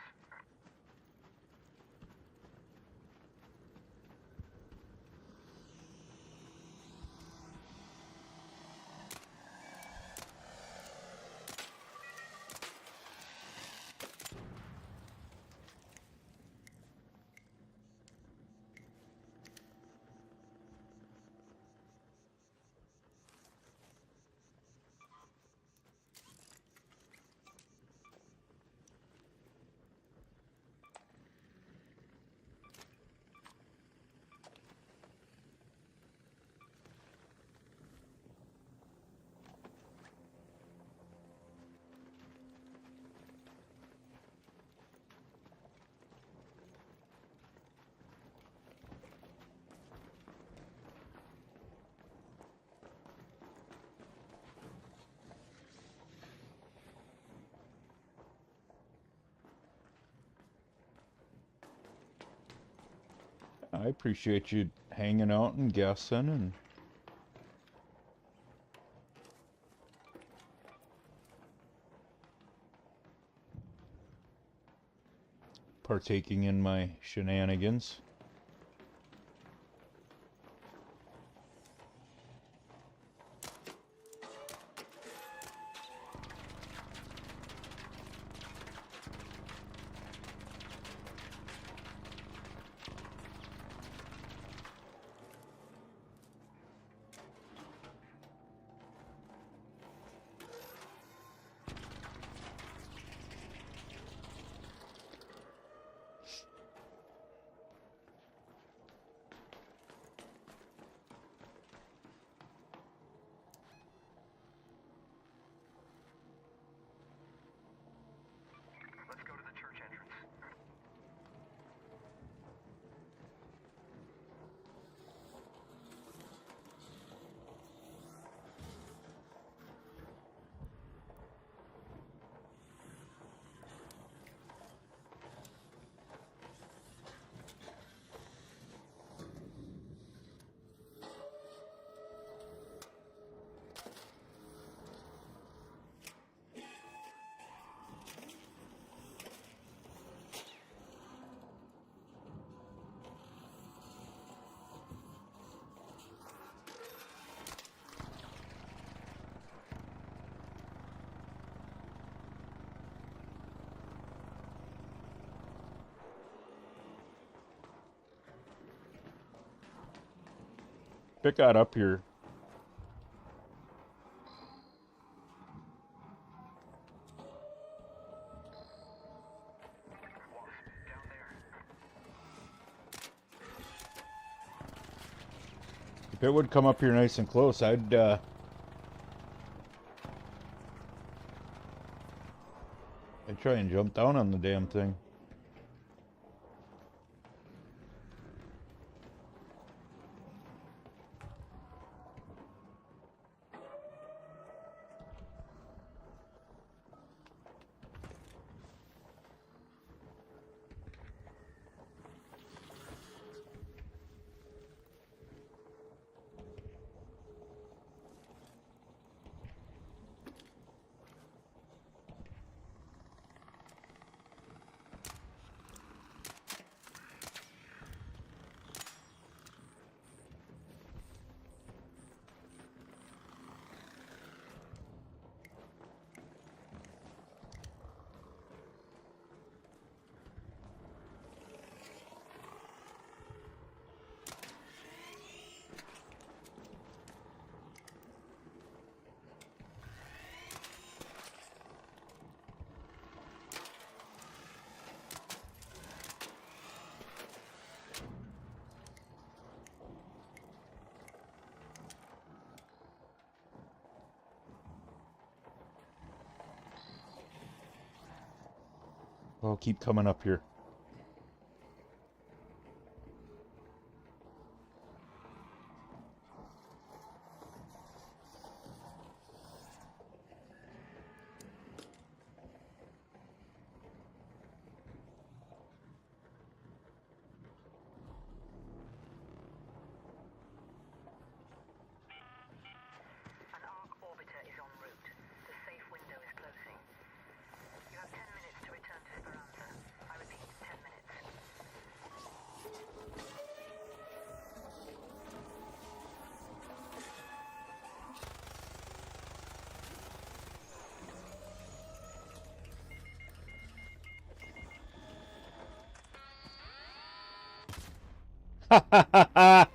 I appreciate you hanging out and guessing and partaking in my shenanigans. Pick that up here. If it would come up here nice and close, I'd try and jump down on the damn thing. I'll keep coming up here. An arc orbiter is en route. The safe window is closing. You have 10 minutes to return to Speranza. I repeat, 10 minutes. Ha ha ha ha!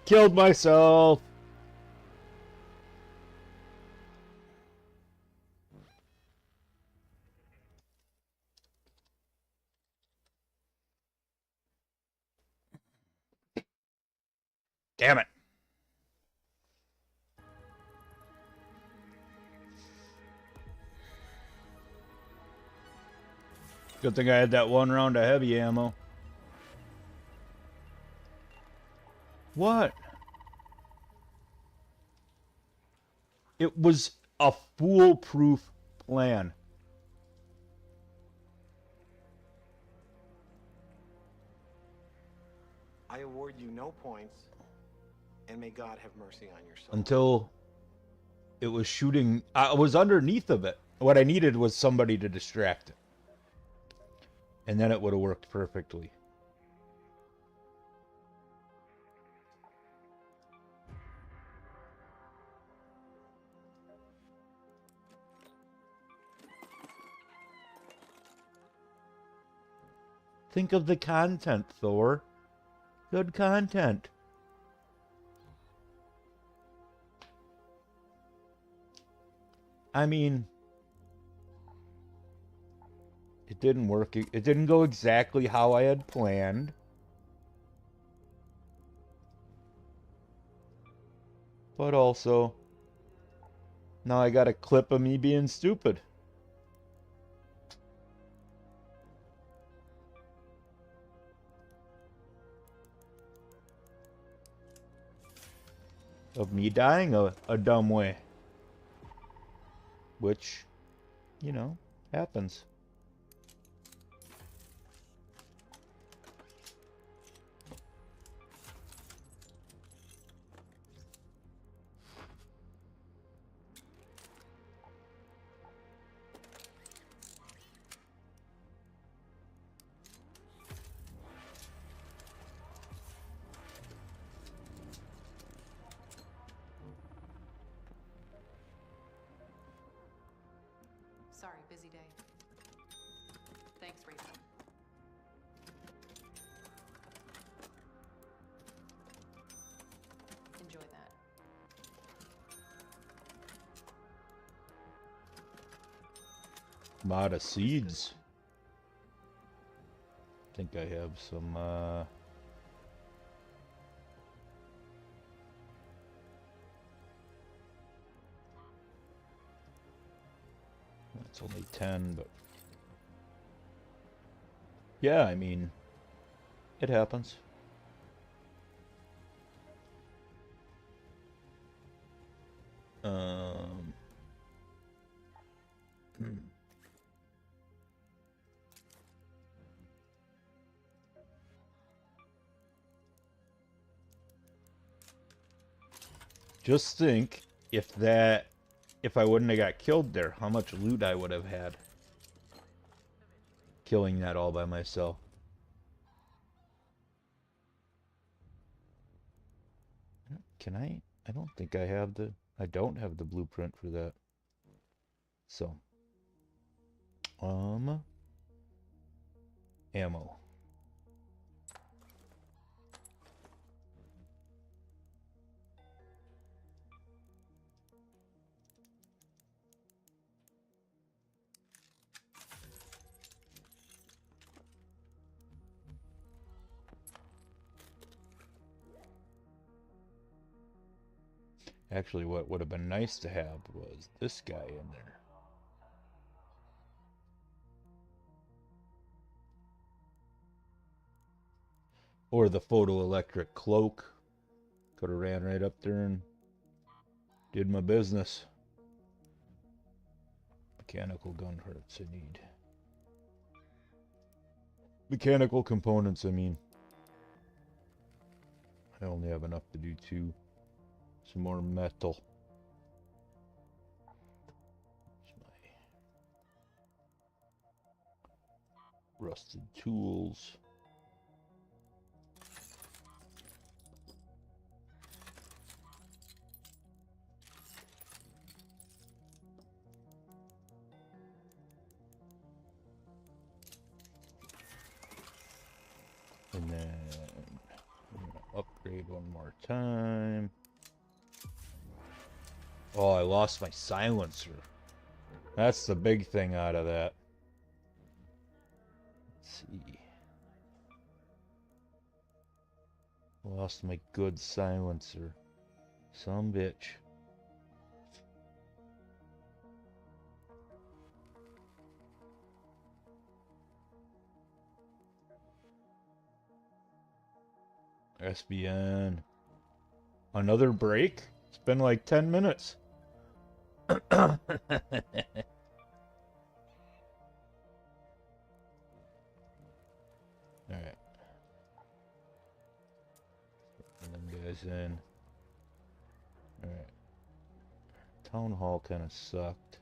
Killed myself! Damn it! Good thing I had that one round of heavy ammo. What? It was a foolproof plan. I award you no points, and may God have mercy on your soul. Until it was shooting. I was underneath of it. What I needed was somebody to distract it. And then it would have worked perfectly. Think of the content, Thor. Good content. I mean, it didn't work. It didn't go exactly how I had planned. But also, now I got a clip of me being stupid. Of me dying a dumb way. Which, you know, happens. Sorry, busy day. Thanks, Rachel. Enjoy that. I'm out of seeds. I think I have some, it's only 10, but... Yeah, I mean, it happens. Just think, if I wouldn't have got killed there, how much loot I would have had. Killing that all by myself. Can I? I don't think I have the... I don't have the blueprint for that. So. Ammo. Actually, what would have been nice to have was this guy in there. Or the photoelectric cloak. Could have ran right up there and did my business. Mechanical gun hurts, I need. Mechanical components, I mean. I only have enough to do 2. Some more metal. Rusted tools. And then I'm gonna upgrade one more time. Oh, I lost my silencer. That's the big thing out of that. Let's see. Lost my good silencer. Some bitch. SBN. Another break? It's been like 10 minutes. Alright. Put them guys in. Alright. Town hall kind of sucked.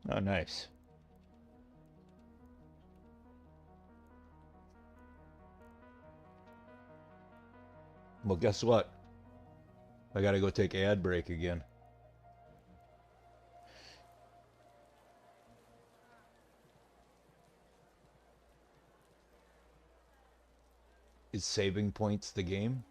Oh, nice. Well, guess what? I gotta go take ad break again. Is saving points the game?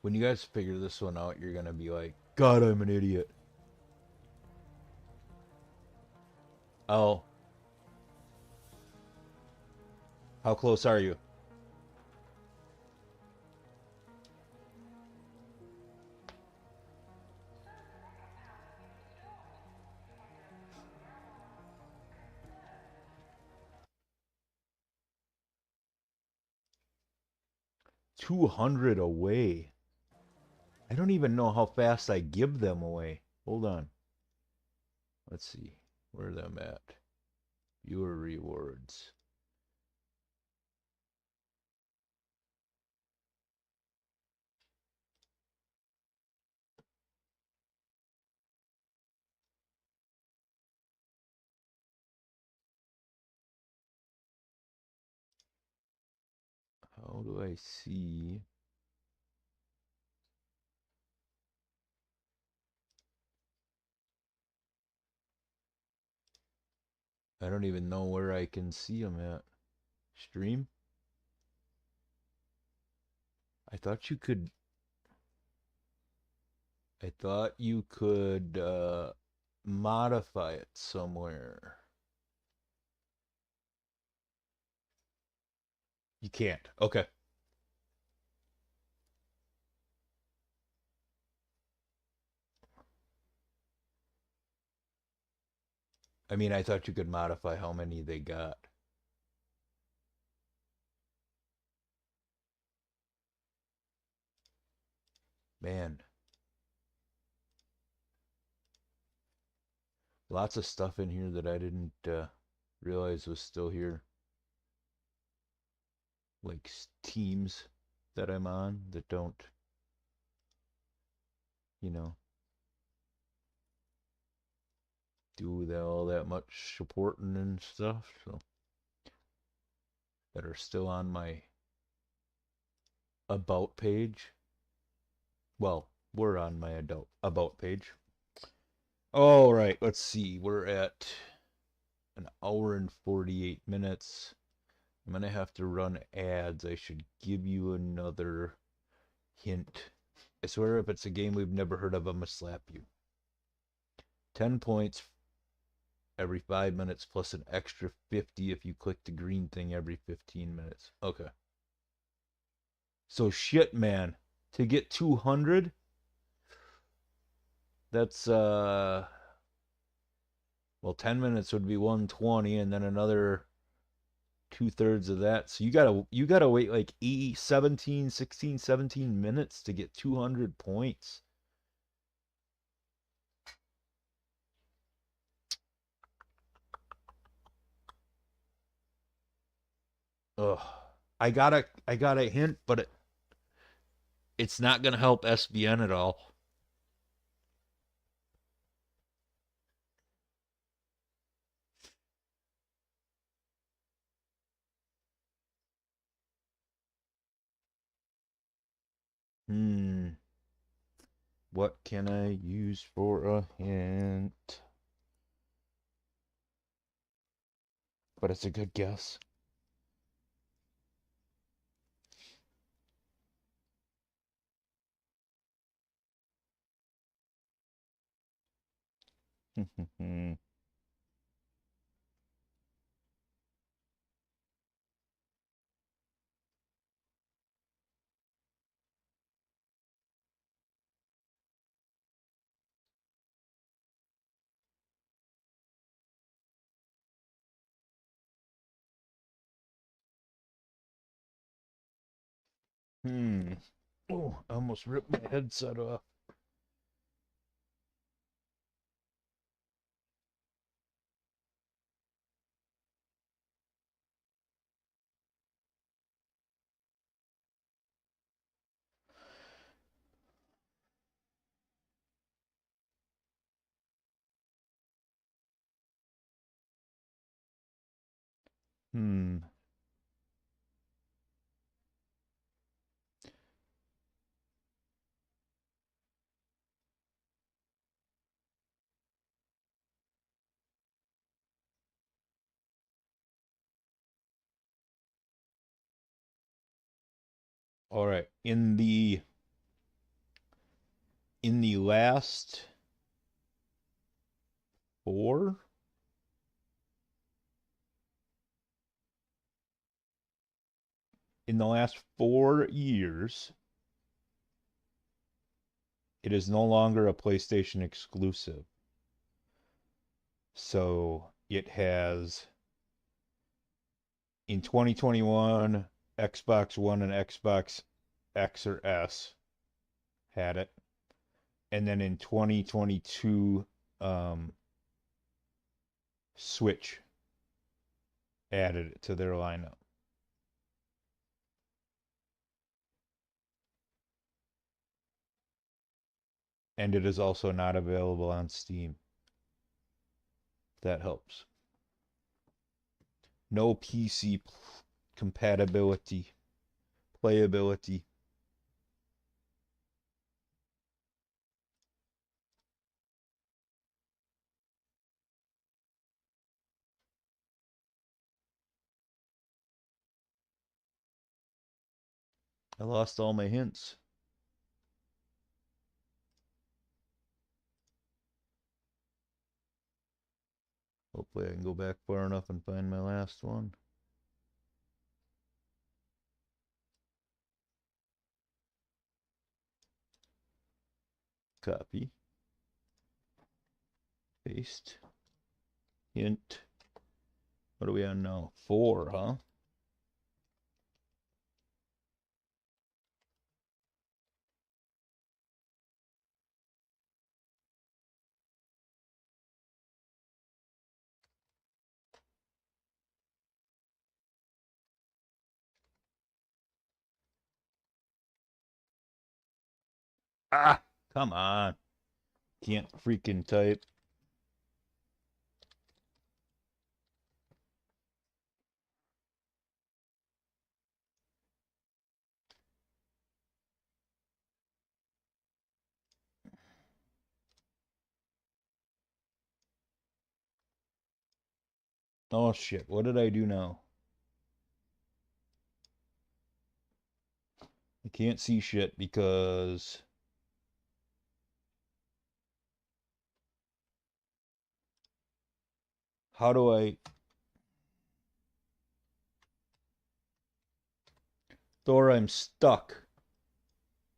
When you guys figure this one out, you're gonna be like, God, I'm an idiot. Oh. How close are you? $200 away. I don't even know how fast I give them away. Hold on. Let's see where them at. Viewer rewards. How do I see? I don't even know where I can see them at. Stream? I thought you could. I thought you could modify it somewhere. You can't. Okay. I mean, I thought you could modify how many they got. Man. Lots of stuff in here that I didn't realize was still here. Like teams that I'm on that don't, you know, do all that much supporting and stuff. So that are still on my about page. Well, we're on my about page. All right, let's see. We're at an hour and 48 minutes. I'm going to have to run ads. I should give you another hint. I swear if it's a game we've never heard of, I'm going to slap you. 10 points every 5 minutes plus an extra 50 if you click the green thing every 15 minutes. Okay. So shit, man. To get 200, that's well, 10 minutes would be 120 and then another 2/3 of that. So you gotta wait like 17 minutes to get 200 points. Ugh. I got a hint, but it's not gonna help SBN at all. What can I use for a hint? But it's a good guess. Oh, I almost ripped my headset off. All right. In the last four in the last 4 years, it is no longer a PlayStation exclusive. So it has in 2021, Xbox One and Xbox X or S had it. And then in 2022, Switch added it to their lineup. And it is also not available on Steam. That helps. No PC compatibility, playability. I lost all my hints. Hopefully I can go back far enough and find my last one. Copy. Paste. Hint. What are we on now? 4, huh? Ah, come on. Can't freaking type. Oh shit, what did I do now? I can't see shit because how do I Thor, I'm stuck.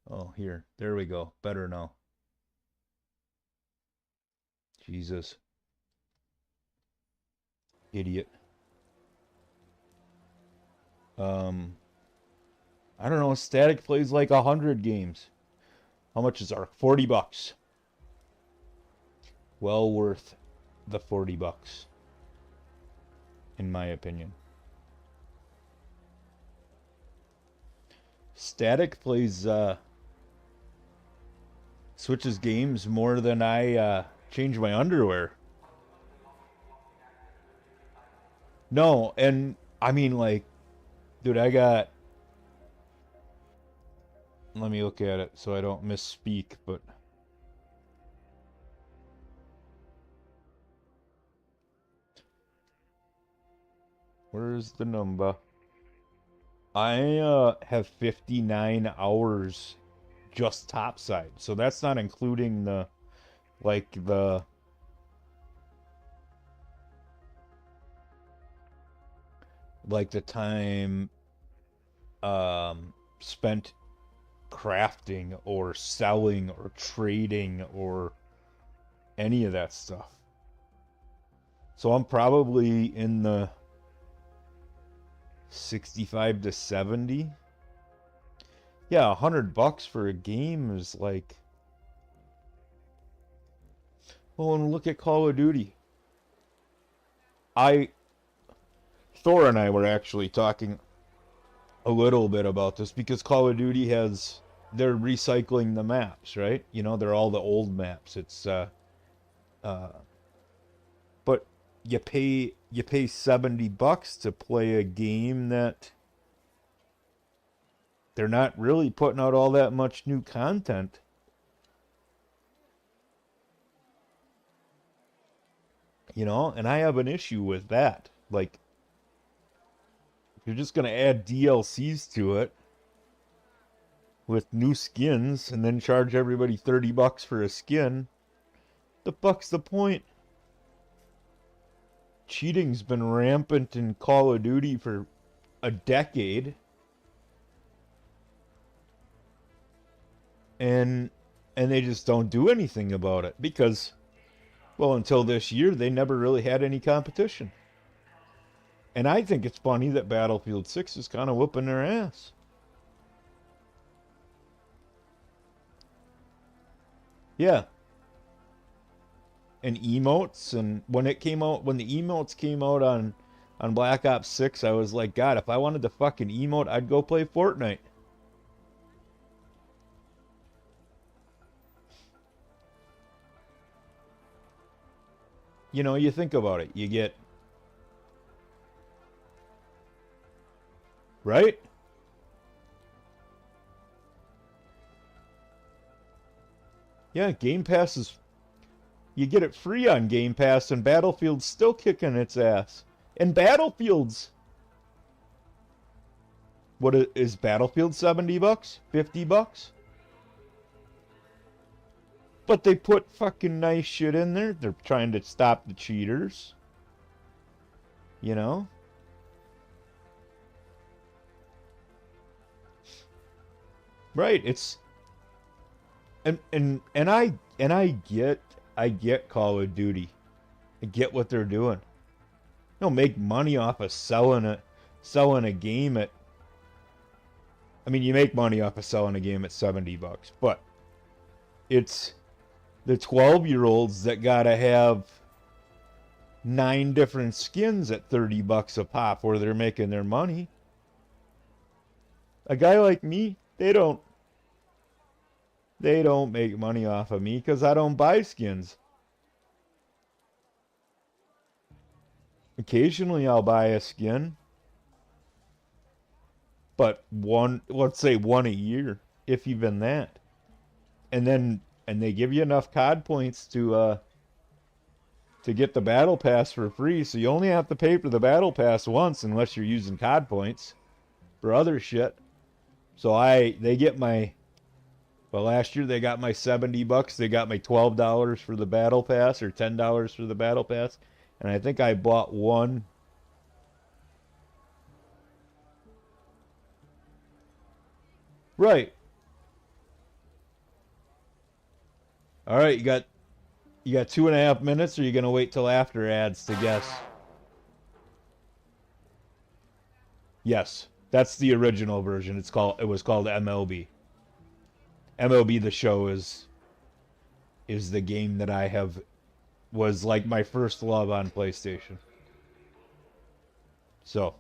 Oh, here. There we go. Better now. Jesus. Idiot. I don't know. Static plays like 100 games. How much is our $40? Well worth the $40, in my opinion. Static plays switches games more than I change my underwear. No, and I mean like, dude, I got. Let me look at it so I don't misspeak, but where's the number? I have 59 hours just topside. So that's not including the the time spent crafting or selling or trading or any of that stuff. So I'm probably in the 65 to 70. Yeah, $100 for a game is like. Well, and look at Call of Duty. Thor and I were actually talking a little bit about this because Call of Duty they're recycling the maps, right? You know, they're all the old maps. It's but you pay $70 to play a game that they're not really putting out all that much new content. You know, and I have an issue with that. Like, if you're just gonna add DLCs to it with new skins and then charge everybody $30 for a skin, the fuck's the point? Cheating's been rampant in Call of Duty for a decade. And they just don't do anything about it because, well, until this year, they never really had any competition. And I think it's funny that Battlefield 6 is kind of whooping their ass. Yeah. And emotes, and when the emotes came out on Black Ops 6, I was like, God, if I wanted to fucking emote, I'd go play Fortnite. You know, you think about it. You get... Right? Yeah, Game Pass is... You get it free on Game Pass, and Battlefield's still kicking its ass. And Battlefield's... Is Battlefield $70? $50? But they put fucking nice shit in there. They're trying to stop the cheaters. You know? Right, it's and I get Call of Duty. I get what they're doing. They'll make money off of selling a game at, I mean, you make money off of selling a game at $70, but it's the 12-year-olds that gotta have 9 different skins at $30 a pop where they're making their money. A guy like me, they don't make money off of me because I don't buy skins. Occasionally I'll buy a skin, but let's say one a year, if even that. And they give you enough COD points to get the battle pass for free, so you only have to pay for the battle pass once unless you're using COD points for other shit. So last year they got my $70. They got my $12 for the battle pass or $10 for the battle pass. And I think I bought one. Right. All right, you got 2.5 minutes, or are you gonna wait till after ads to guess? Yes, that's the original version. It was called MLB. MLB The Show is the game that was like my first love on PlayStation. So,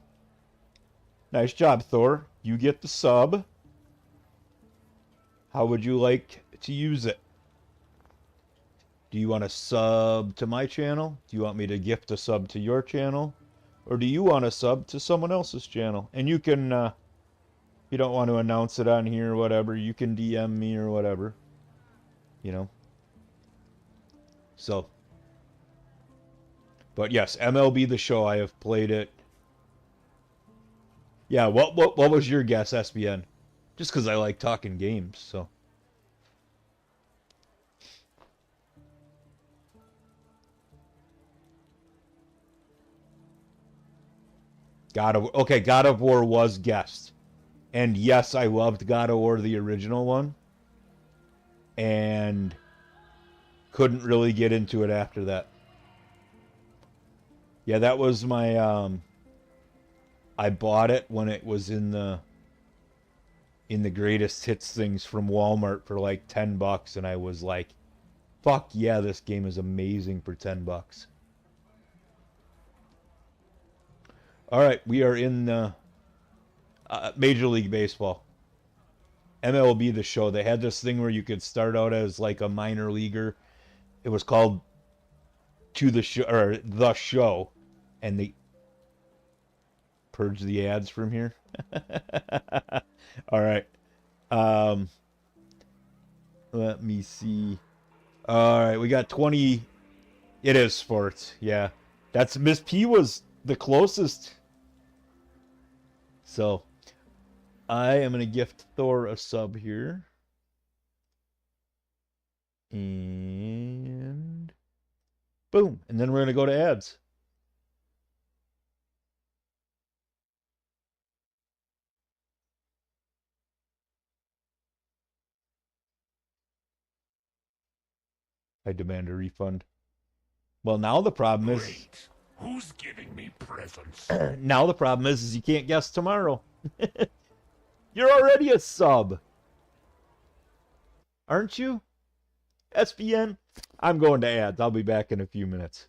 nice job, Thor. You get the sub. How would you like to use it? Do you want to sub to my channel? Do you want me to gift a sub to your channel? Or do you want to sub to someone else's channel? And you can, if you don't want to announce it on here or whatever, you can DM me or whatever. You know? So. But yes, MLB The Show, I have played it. Yeah, what was your guess, SBN? Just because I like talking games, so. God of War was guessed. And yes, I loved God of War, the original one. And couldn't really get into it after that. Yeah, that was my I bought it when it was in the greatest hits things from Walmart for like $10, and I was like, fuck yeah, this game is amazing for $10. All right, we are in Major League Baseball. MLB The Show. They had this thing where you could start out as like a minor leaguer. It was called The Show, and they purge the ads from here. All right. Let me see. All right, we got 20. It is sports. Yeah. That's Miss P was the closest. So, I am going to gift Thor a sub here. And boom. And then we're going to go to ads. I demand a refund. Well, now the problem is... Great. Who's giving me presents? Now the problem is you can't guess tomorrow. You're already a sub. Aren't you? SBN? I'm going to ads. I'll be back in a few minutes.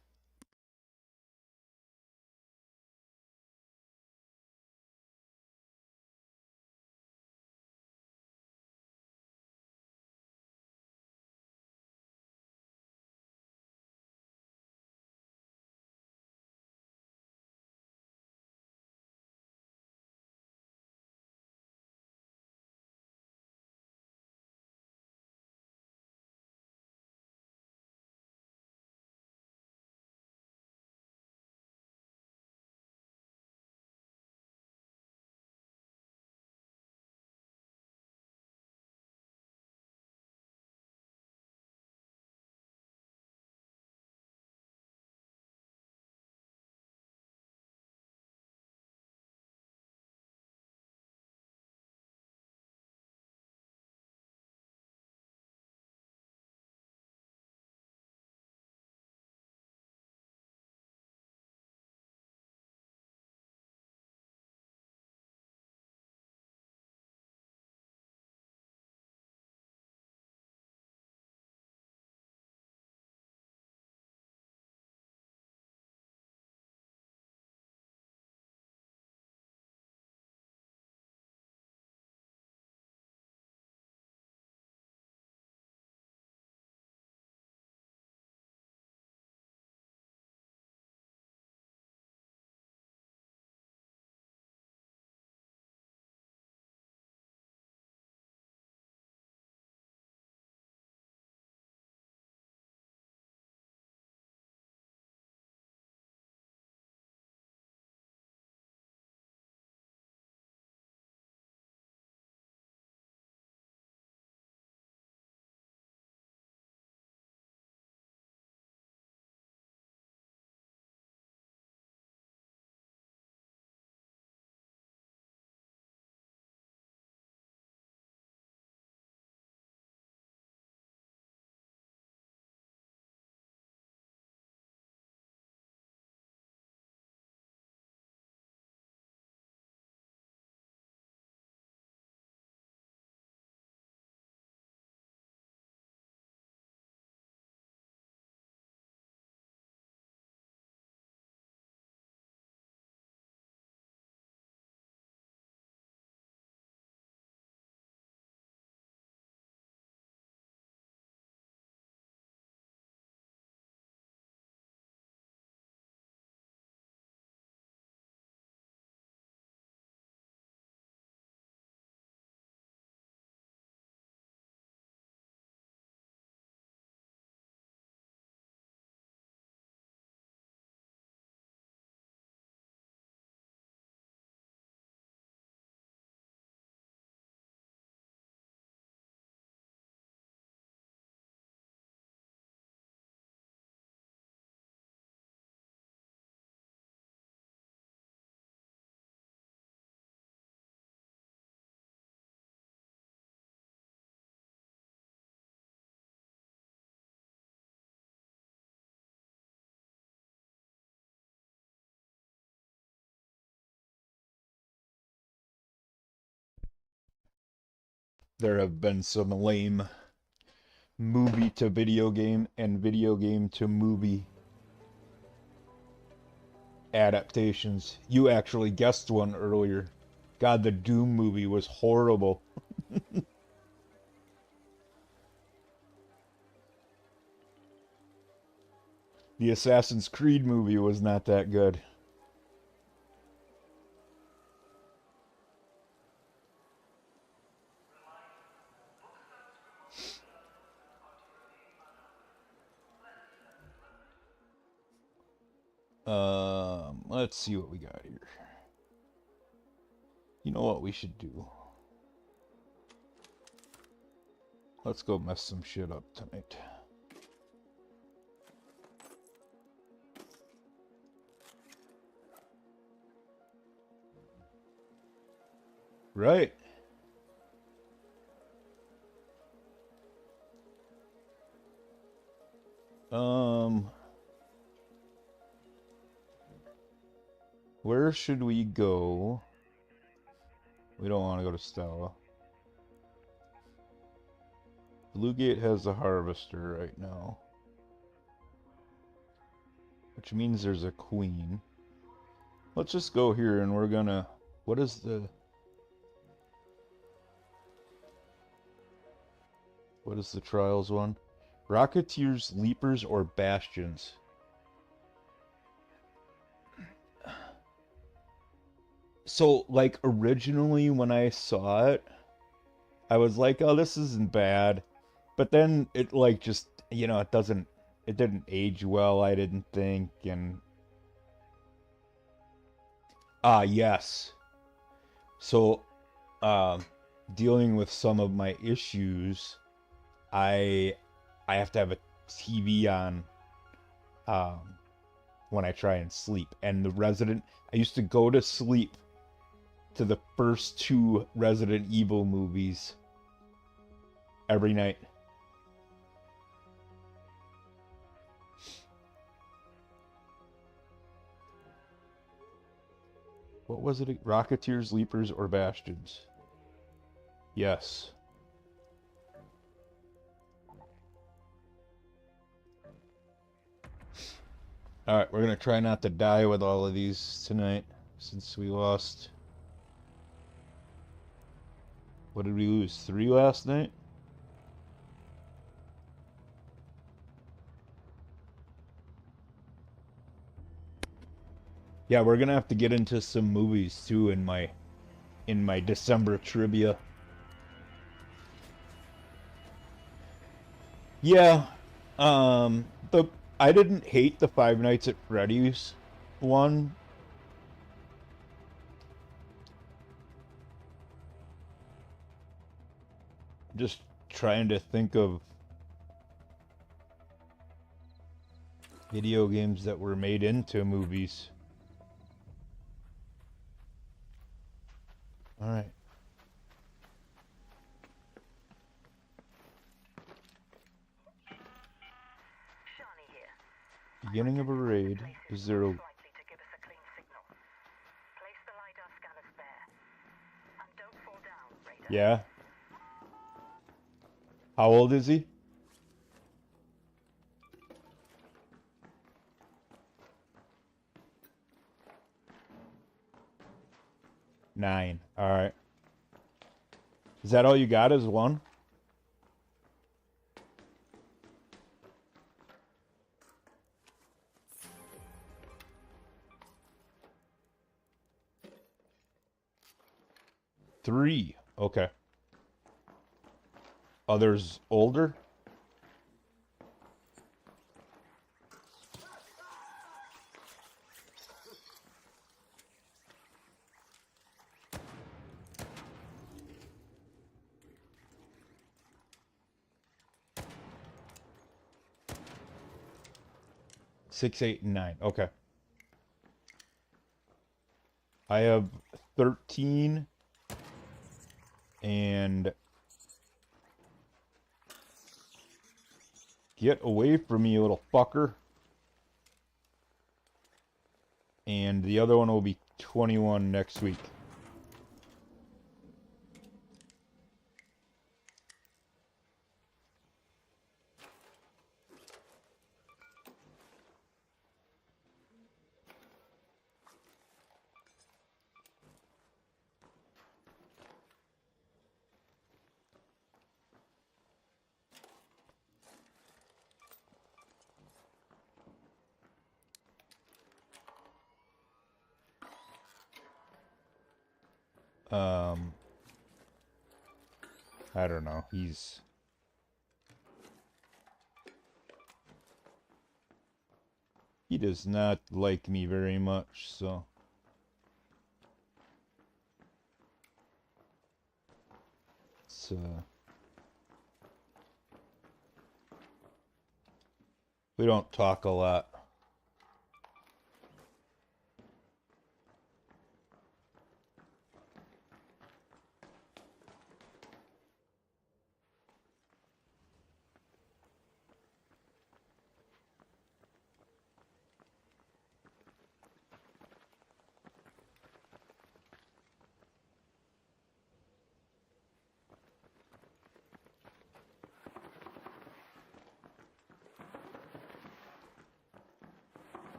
there have been some lame movie to video game and video game to movie adaptations. You actually guessed one earlier. God, the Doom movie was horrible. The Assassin's Creed movie was not that good. Let's see what we got here. You know what we should do? Let's go mess some shit up tonight. Right. Where should we go? We don't want to go to Stella. Bluegate has a harvester right now, which means there's a queen. Let's just go here and we're gonna... What is the... What is the Trials one? Rocketeers, Leapers, or Bastions? So, like, originally when I saw it, I was like, oh, this isn't bad. But then it, like, just, you know, it didn't age well, I didn't think, and... yes. So, dealing with some of my issues, I have to have a TV on, when I try and sleep. And I used to go to sleep to the first 2 Resident Evil movies every night. What was it? Rocketeers, Leapers, or Bastions? Yes. Alright, we're gonna try not to die with all of these tonight, since we lost... What did we lose? 3 last night? Yeah, we're gonna have to get into some movies too in my December trivia. Yeah, I didn't hate the Five Nights at Freddy's one. Just trying to think of video games that were made into movies. All right. Shani here. Beginning of a raid. Is there a... Likely to give us a clean signal. Place the LiDAR scanners there. And don't fall down, Radar. Yeah? How old is he? Nine. Alright. Is that all you got is 1? Three. Okay. Others older? Six, 8, and 9. Okay. I have 13 and get away from me, you little fucker. And the other one will be 21 next week. I don't know. He does not like me very much, so. It's, we don't talk a lot.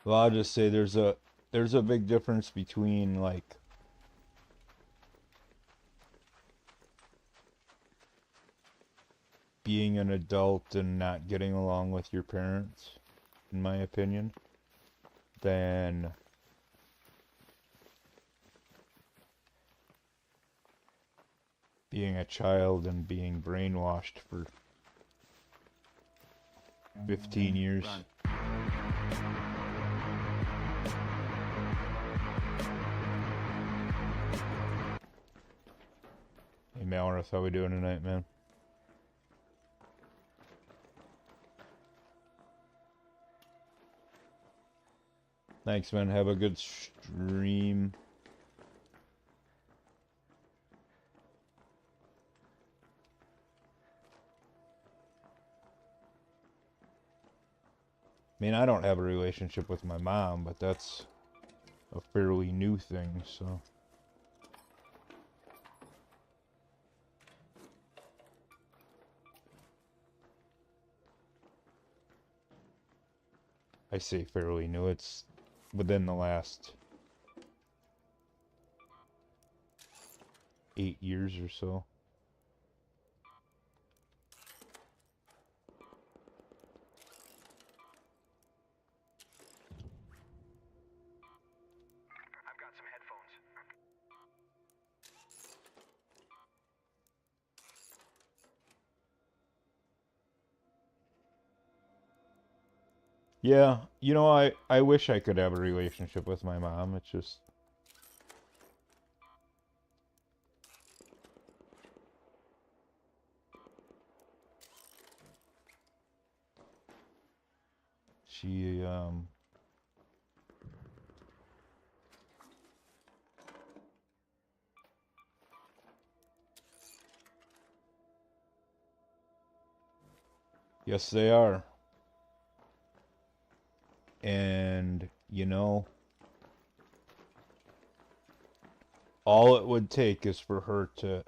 Well, I'll just say there's a big difference between like being an adult and not getting along with your parents, in my opinion, than being a child and being brainwashed for 15 years. Run. Hey Malrith, how we doing tonight, man? Thanks, man. Have a good stream. I mean, I don't have a relationship with my mom, but that's a fairly new thing, so. I say fairly new, it's within the last 8 years or so. I've got some headphones. Yeah, you know, I wish I could have a relationship with my mom. It's just she yes, they are. And, you know, all it would take is for her to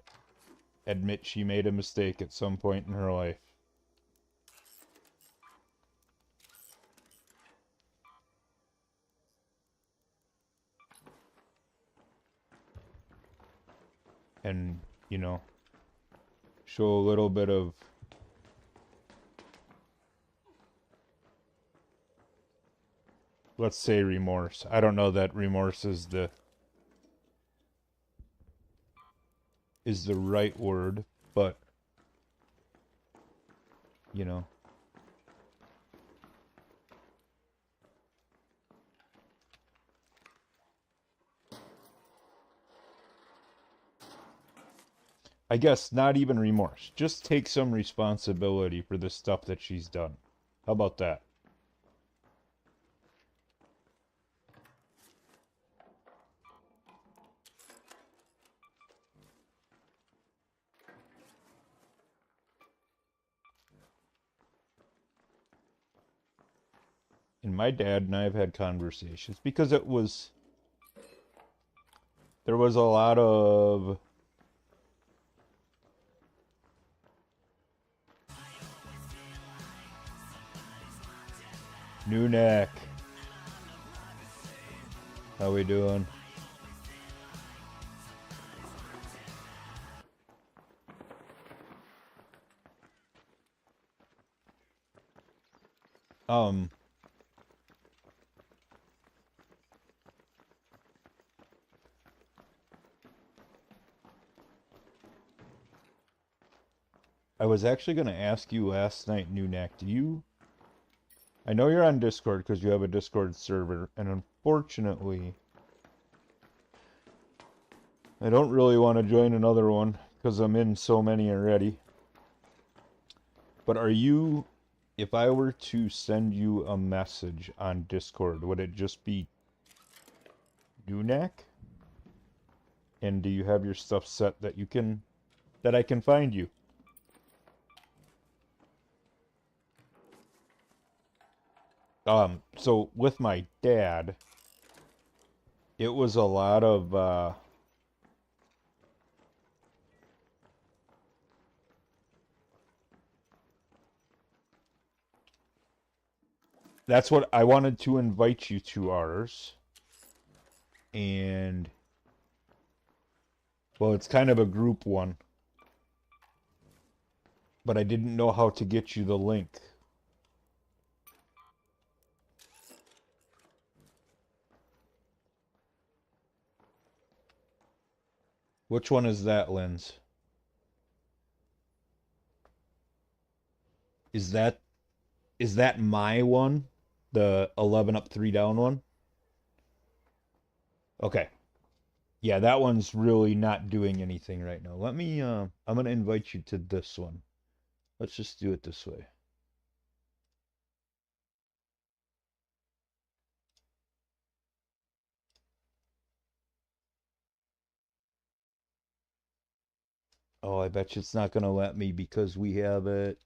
admit she made a mistake at some point in her life. And, you know, show a little bit of let's say remorse. I don't know that remorse is the right word, but you know, I guess not even remorse. Just take some responsibility for the stuff that she's done. How about that? And my dad and I have had conversations because there was a lot of new neck. How we doing? I was actually going to ask you last night, Nunak, do you... I know you're on Discord because you have a Discord server, and unfortunately, I don't really want to join another one because I'm in so many already. But are you... If I were to send you a message on Discord, would it just be Nunak? And do you have your stuff set that you can... that I can find you? So with my dad, it was a lot of, that's what I wanted to invite you to ours. And, well, it's kind of a group one. But I didn't know how to get you the link. Which one is that, Linz? Is that my one? The 11 up 3 down one? Okay. Yeah, that one's really not doing anything right now. Let me I'm going to invite you to this one. Let's just do it this way. Oh, I bet you it's not going to let me because we have it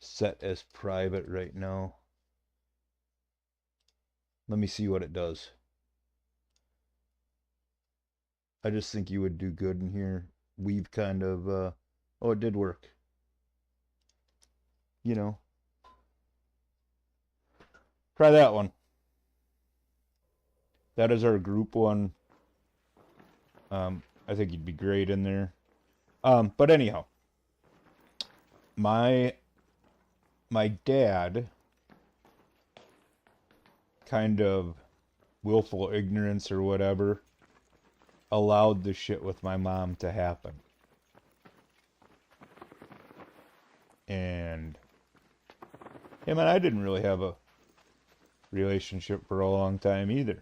set as private right now. Let me see what it does. I just think you would do good in here. We've kind of, oh, it did work. You know. Try that one. That is our group one. I think you'd be great in there. But anyhow, my dad, kind of willful ignorance or whatever, allowed the shit with my mom to happen. And him and I didn't really have a relationship for a long time either.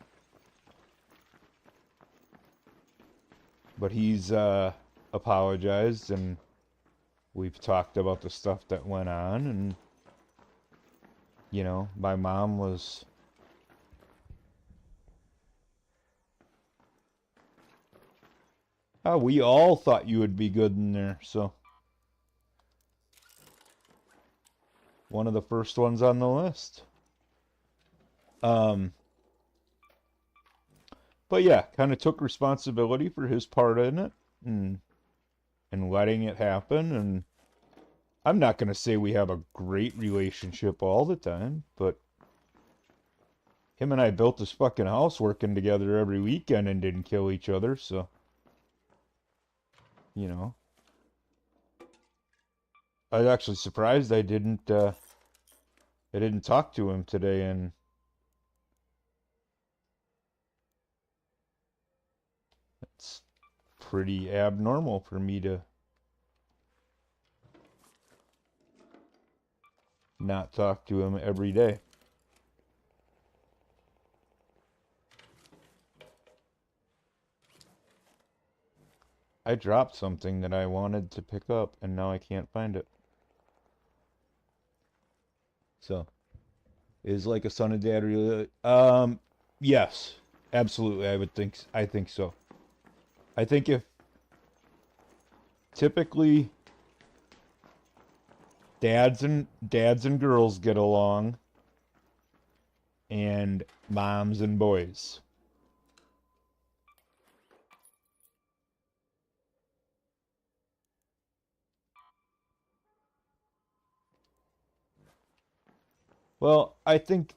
But he's apologized, and we've talked about the stuff that went on, and you know, my mom was we all thought you would be good in there, so one of the first ones on the list. But yeah, kind of took responsibility for his part in it, and letting it happen. And I'm not going to say we have a great relationship all the time, but him and I built this fucking house working together every weekend and didn't kill each other, so, you know. I was actually surprised I didn't talk to him today, and it's pretty abnormal for me to not talk to him every day. I dropped something that I wanted to pick up, and now I can't find it. So, is like a son and dad really? Yes, absolutely. I think so. I think if typically dads and girls get along, and moms and boys. Well, I think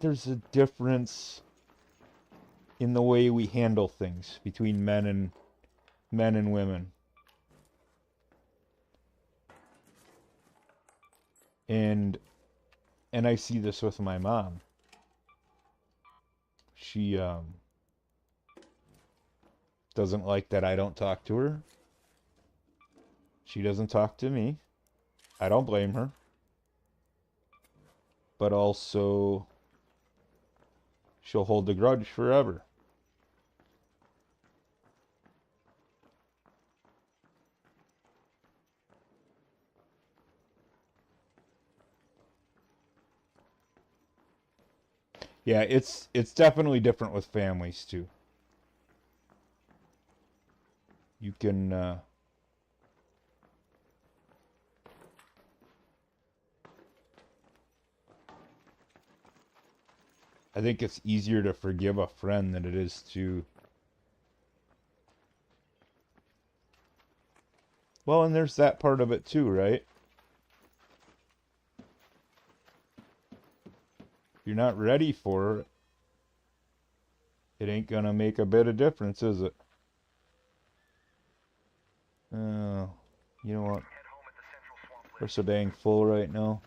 there's a difference in the way we handle things between men and women. And I see this with my mom. She doesn't like that I don't talk to her. She doesn't talk to me. I don't blame her. But also, she'll hold the grudge forever. Yeah, it's definitely different with families too. You can I think it's easier to forgive a friend than it is to. Well, and there's that part of it too, right? If you're not ready for it, it ain't gonna make a bit of difference, is it? Oh, you know what? We're so dang full right now.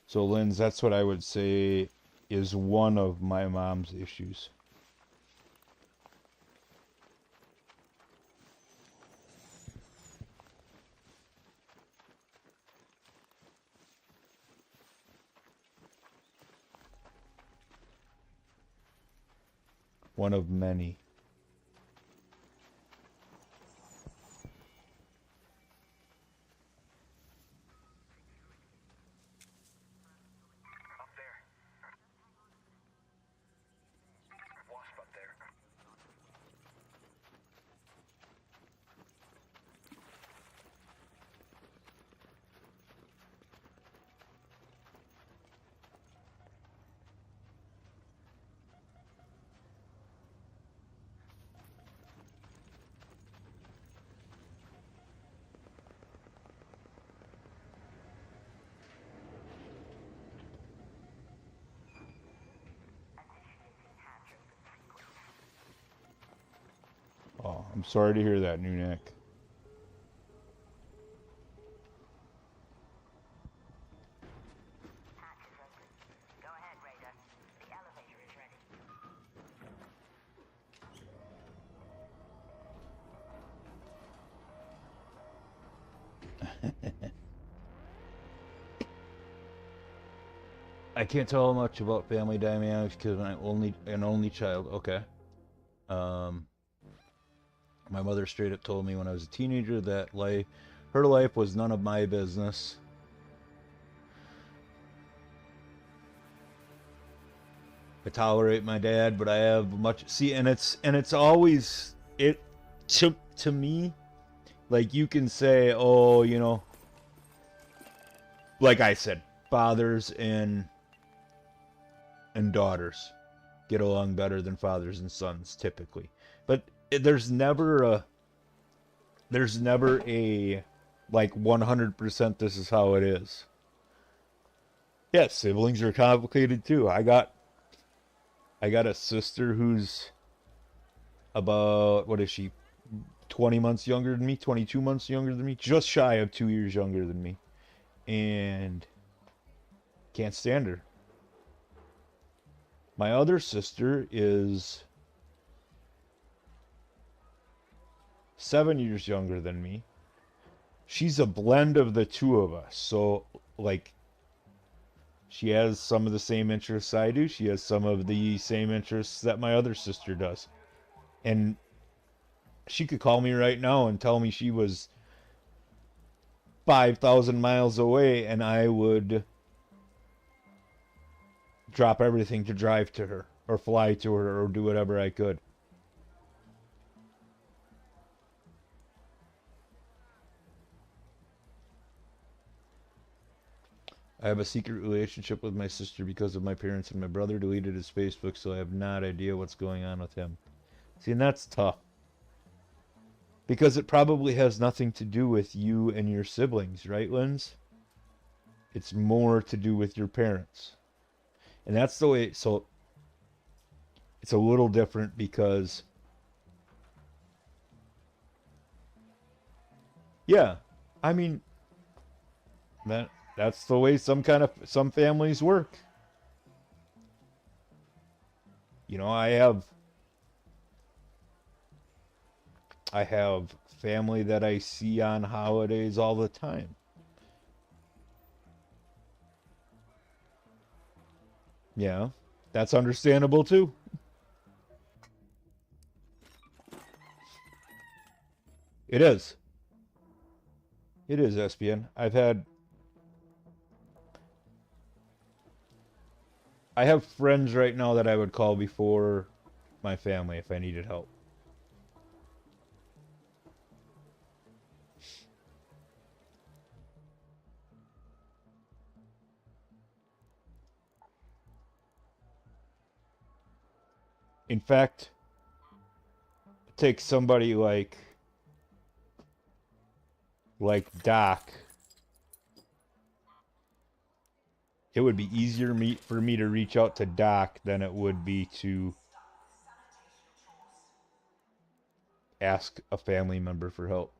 So, Linz, that's what I would say is one of my mom's issues. One of many. Up there. Wasp up there. Oh, I'm sorry to hear that, New Nick. Hatch is open. Go ahead, Raider. The elevator is ready. I can't tell much about family dynamics because I'm an only child. Okay. My mother straight up told me when I was a teenager that her life was none of my business. I tolerate my dad, but I have much and it's always it to me, like you can say, oh, you know, like I said, fathers and daughters get along better than fathers and sons typically, but there's never a like 100% this is how it is. Yeah, siblings are complicated too. I got a sister who's about, what is she, 20 months younger than me, 22 months younger than me, just shy of 2 years younger than me, and can't stand her. My other sister is 7 years younger than me. She's a blend of the two of us. So, like, she has some of the same interests I do. She has some of the same interests that my other sister does. And she could call me right now and tell me she was 5,000 miles away, and I would drop everything to drive to her, or fly to her, or do whatever I could. I have a secret relationship with my sister because of my parents, and my brother deleted his Facebook, so I have not idea what's going on with him. See, and that's tough. Because it probably has nothing to do with you and your siblings, right, Linz? It's more to do with your parents. And that's the way, so it's a little different because, yeah, I mean, that's the way some families work. You know, I have family that I see on holidays all the time. Yeah, that's understandable too. It is. It is, SPN. I have friends right now that I would call before my family if I needed help. In fact, take somebody like Doc. It would be easier for me to reach out to Doc than it would be to ask a family member for help.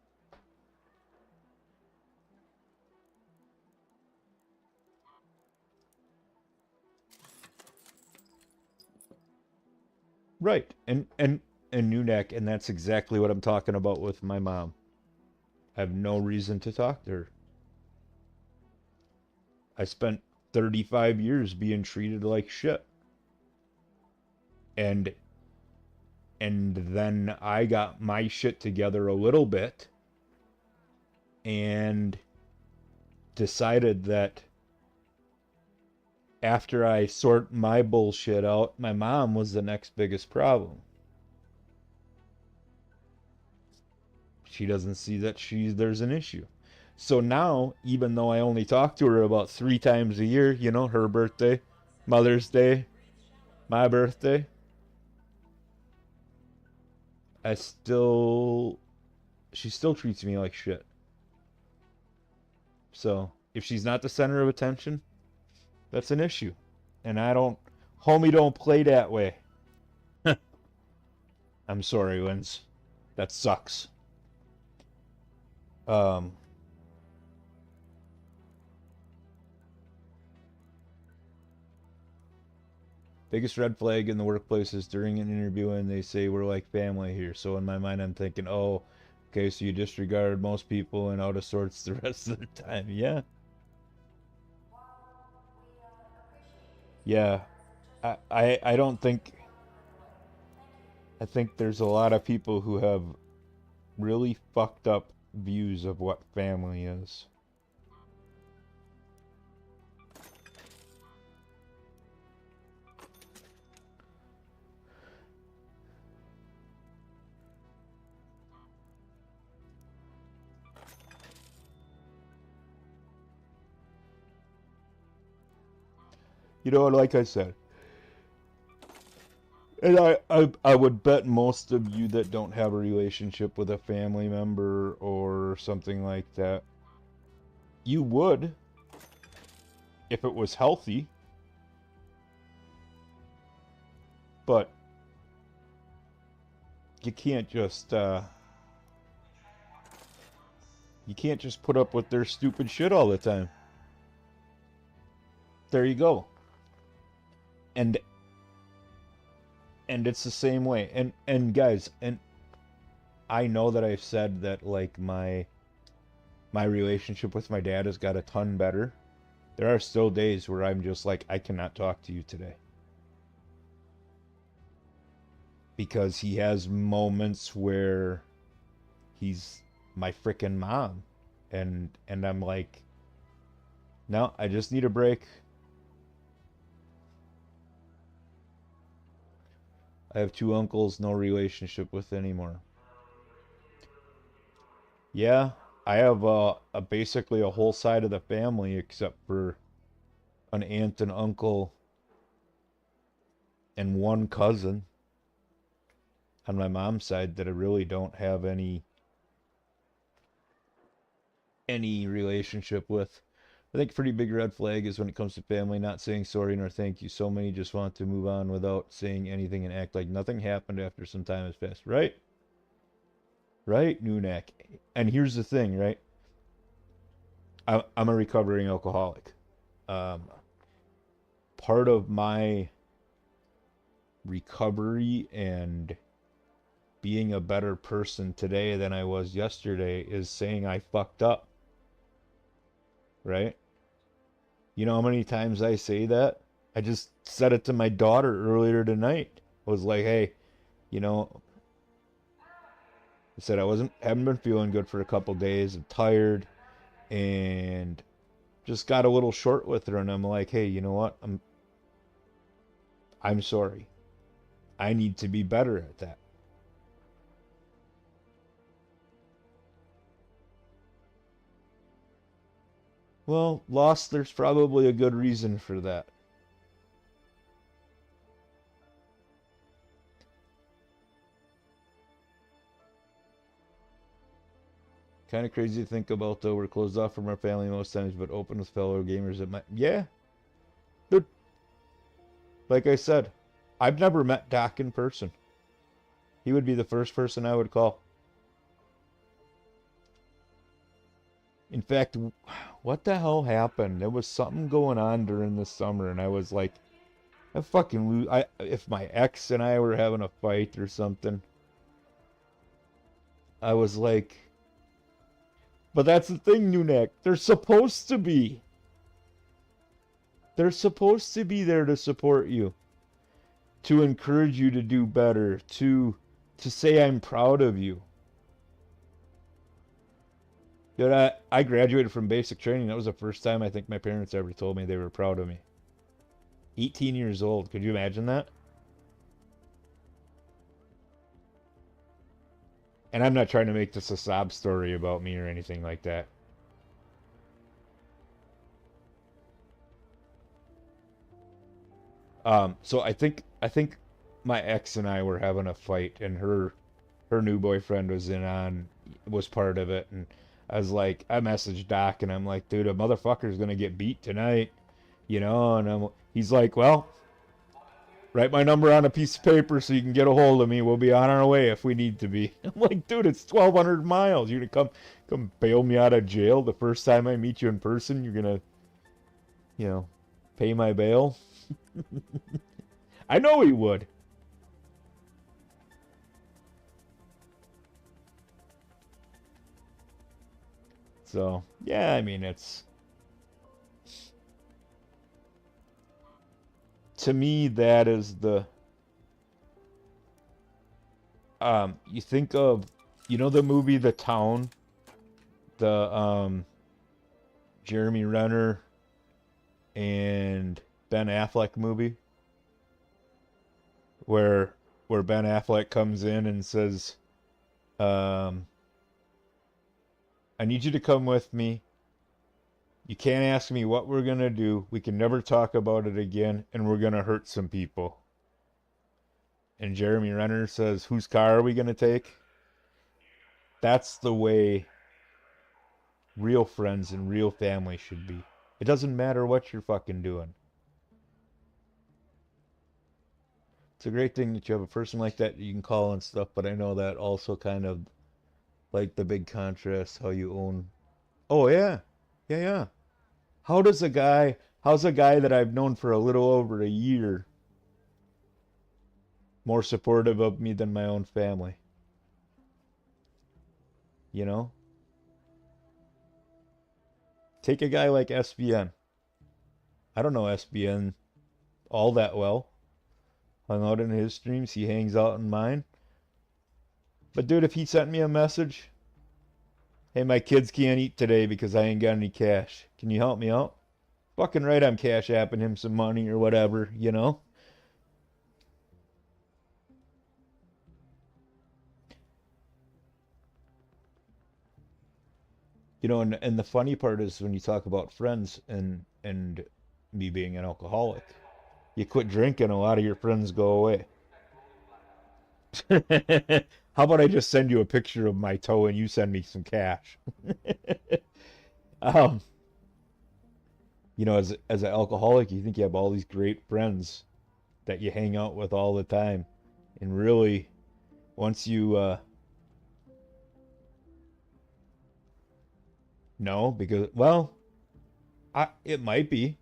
Right. And Nunak, and that's exactly what I'm talking about with my mom. I have no reason to talk to her. I spent 35 years being treated like shit. And then I got my shit together a little bit and decided that after I sort my bullshit out, my mom was the next biggest problem. She doesn't see that there's an issue. So now, even though I only talk to her about 3 times a year, you know, her birthday, Mother's Day, my birthday, she still treats me like shit. So, if she's not the center of attention, that's an issue. And homie don't play that way. I'm sorry, Wins. That sucks. Biggest red flag in the workplace is during an interview and they say we're like family here. So in my mind, I'm thinking, oh, okay, so you disregard most people and out of sorts the rest of the time. Yeah. Yeah. I don't think. I think there's a lot of people who have really fucked up views of what family is. You know, like I said, and I would bet most of you that don't have a relationship with a family member or something like that, you would if it was healthy. But you can't just put up with their stupid shit all the time. There you go. And it's the same way. And guys, and I know that I've said that like my relationship with my dad has got a ton better. There are still days where I'm just like, I cannot talk to you today. Because he has moments where he's my frickin' mom. And I'm like, no, I just need a break. I have 2 uncles, no relationship with anymore. Yeah, I have basically a whole side of the family except for an aunt and uncle and 1 cousin on my mom's side that I really don't have any relationship with. I think a pretty big red flag is when it comes to family not saying sorry nor thank you. So many just want to move on without saying anything and act like nothing happened after some time has passed. Right? Right, Nunak. And here's the thing, right? I'm a recovering alcoholic. Part of my recovery and being a better person today than I was yesterday is saying I fucked up. Right? You know how many times I say that? I just said it to my daughter earlier tonight. I was like, hey, you know, I said haven't been feeling good for a couple days. I'm tired and just got a little short with her, and I'm like, hey, you know what? I'm sorry. I need to be better at that. Well, lost, there's probably a good reason for that. Kind of crazy to think about, though. We're closed off from our family most times, but open with fellow gamers at my... Yeah. Dude. Like I said, I've never met Doc in person. He would be the first person I would call. In fact, what the hell happened? There was something going on during the summer, and I was like, if my ex and I were having a fight or something, I was like, but that's the thing, Nunak. They're supposed to be. They're supposed to be there to support you, to encourage you to do better, to say I'm proud of you. Dude, I graduated from basic training. That was the first time I think my parents ever told me they were proud of me. 18 years old. Could you imagine that? And I'm not trying to make this a sob story about me or anything like that. So I think my ex and I were having a fight, and her new boyfriend was part of it, and I was like, I messaged Doc, and I'm like, dude, a motherfucker's gonna get beat tonight, you know, and he's like, well, write my number on a piece of paper so you can get a hold of me. We'll be on our way if we need to be. I'm like, dude, it's 1,200 miles. You're gonna come bail me out of jail the first time I meet you in person. You're gonna, you know, pay my bail. I know he would. So, yeah, I mean, to me, that is you think of, you know, the movie The Town, the, Jeremy Renner and Ben Affleck movie, where Ben Affleck comes in and says, I need you to come with me. You can't ask me what we're going to do. We can never talk about it again, and we're going to hurt some people. And Jeremy Renner says, whose car are we going to take? That's the way real friends and real family should be. It doesn't matter what you're fucking doing. It's a great thing that you have a person like that you can call and stuff, but I know that also kind of, like, the big contrast, how you own... Oh, yeah. Yeah. How's a guy that I've known for a little over a year more supportive of me than my own family? You know? Take a guy like SBN. I don't know SBN all that well. Hung out in his streams, he hangs out in mine. But dude, if he sent me a message, hey, my kids can't eat today because I ain't got any cash. Can you help me out? Fucking right, I'm cash apping him some money or whatever, you know? You know, and the funny part is when you talk about friends and me being an alcoholic, you quit drinking, a lot of your friends go away. How about I just send you a picture of my toe and you send me some cash? You know, as an alcoholic, you think you have all these great friends that you hang out with all the time, and really, once you no, because well, it might be.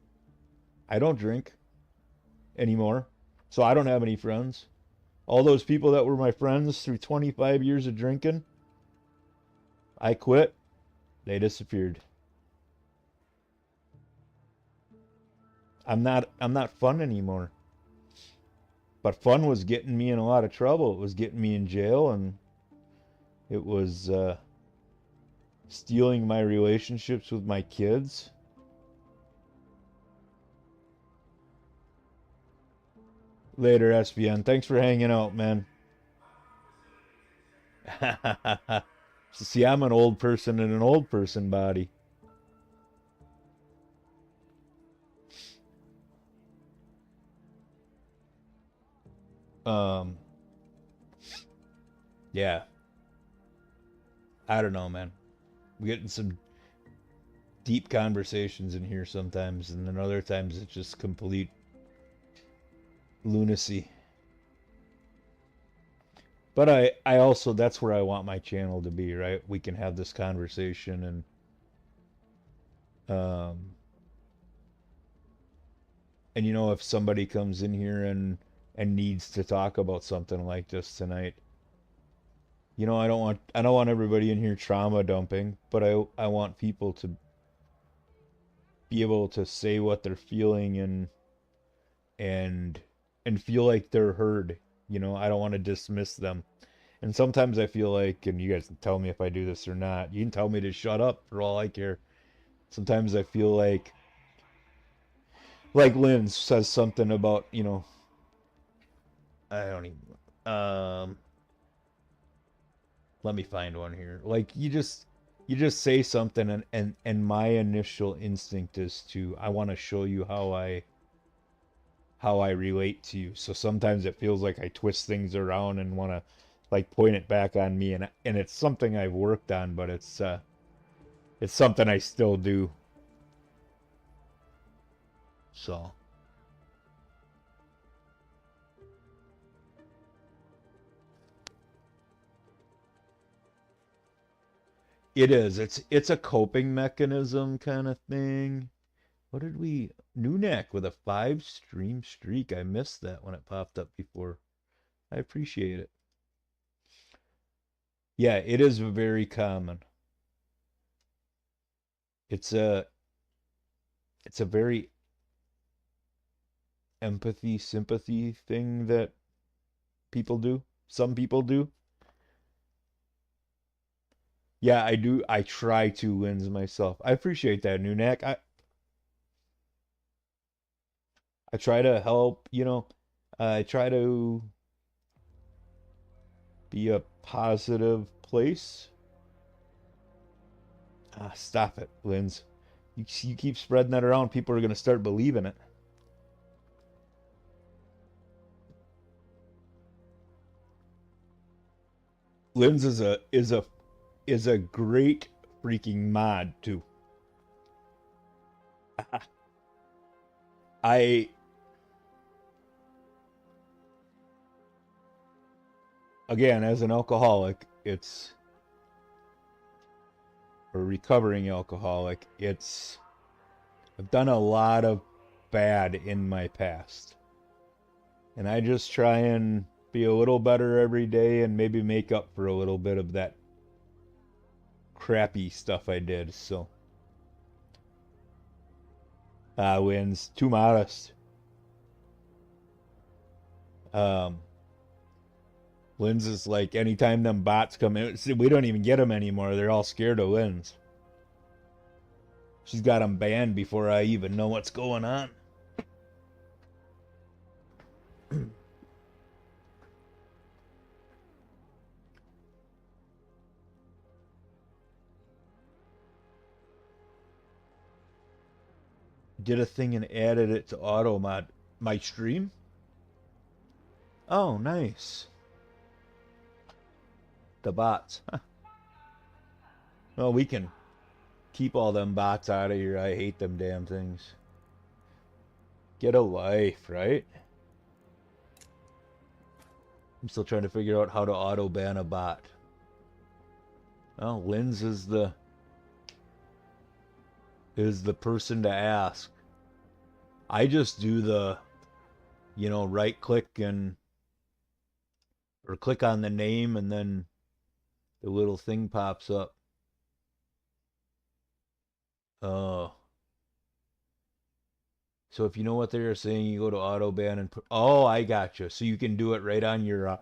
I don't drink anymore, so I don't have any friends. All those people that were my friends through 25 years of drinking, I quit. They disappeared. I'm not fun anymore. But fun was getting me in a lot of trouble. It was getting me in jail, and it was stealing my relationships with my kids. Later, SVN. Thanks for hanging out, man. See, I'm an old person in an old person body. Um, yeah. I don't know, man. We're getting some deep conversations in here sometimes, and then other times it's just complete lunacy. But I also, that's where I want my channel to be, right? We can have this conversation and you know, if somebody comes in here and needs to talk about something like this tonight, you know, I don't want everybody in here trauma dumping, but I want people to be able to say what they're feeling and and feel like they're heard. You know, I don't want to dismiss them. And sometimes I feel like, and you guys can tell me if I do this or not. You can tell me to shut up for all I care. Sometimes I feel like Lynn says something about, you know, I don't even let me find one here. Like you just say something and my initial instinct is to I want to show you how I relate to you. So sometimes it feels like I twist things around and want to like point it back on me, and it's something I've worked on, but it's something I still do. So it is. It's a coping mechanism kind of thing. What did we Nunak with a 5 stream streak? I missed that when it popped up before. I appreciate it. Yeah, it is very common. It's a very empathy, sympathy thing that people do. Some people do. Yeah, I do. I try to wins myself. I appreciate that, Nunak. I try to help, you know, I try to be a positive place. Ah, stop it, Linz. You keep spreading that around, people are going to start believing it. Linz is a great freaking mod too. I again, as an alcoholic, it's a recovering alcoholic, I've done a lot of bad in my past. And I just try and be a little better every day and maybe make up for a little bit of that crappy stuff I did. So wins too modest. Linz is like, anytime them bots come in, we don't even get them anymore. They're all scared of Linz. She's got them banned before I even know what's going on. Did a thing and added it to auto mod my stream. Oh, nice. The bots. Well, we can keep all them bots out of here. I hate them damn things. Get a life, right? I'm still trying to figure out how to auto ban a bot. Well, Linz is the person to ask. I just do the, right click or click on the name and then the little thing pops up. Oh. So if you know what they're saying, you go to auto ban and put, oh, I gotcha. So you can do it right on your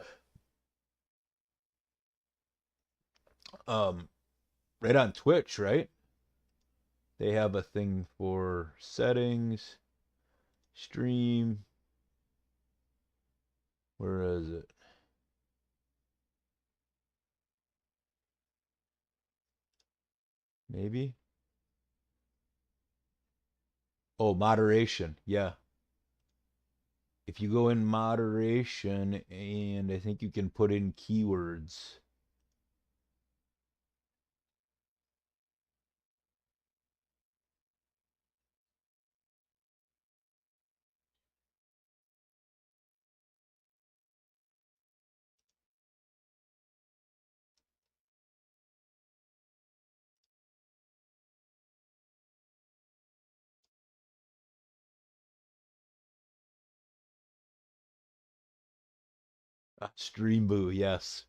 right on Twitch, right? They have a thing for settings, stream. Where is it? Maybe. Oh, moderation. Yeah. If you go in moderation, and I think you can put in keywords. Stream Boo, yes.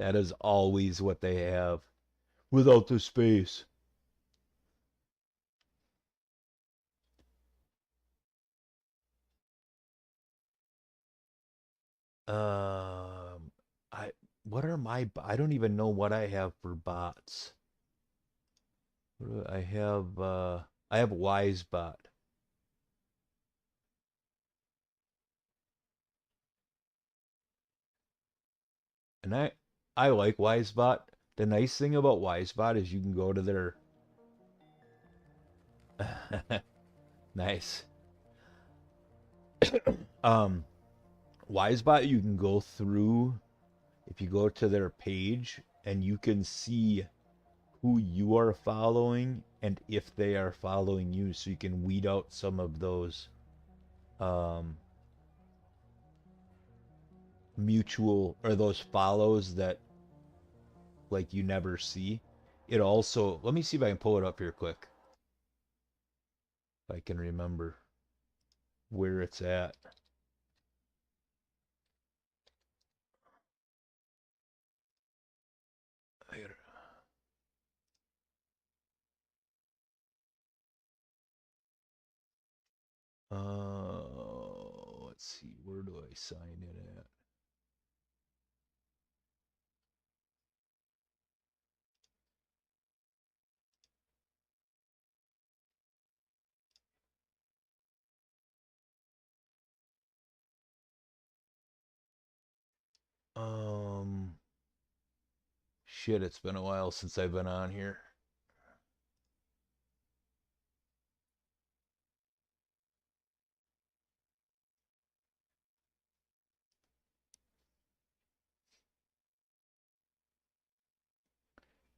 That is always what they have. Without the space. I what are my I don't even know what I have for bots. I have WiseBot. And I like WiseBot. The nice thing about WiseBot is you can go to their nice. WiseBot, you can go through if you go to their page and you can see who you are following and if they are following you, so you can weed out some of those mutual or those follows that like you never see. It also, let me see if I can pull it up here quick. If I can remember where it's at. Let's see, where do I sign in at? Shit, it's been a while since I've been on here.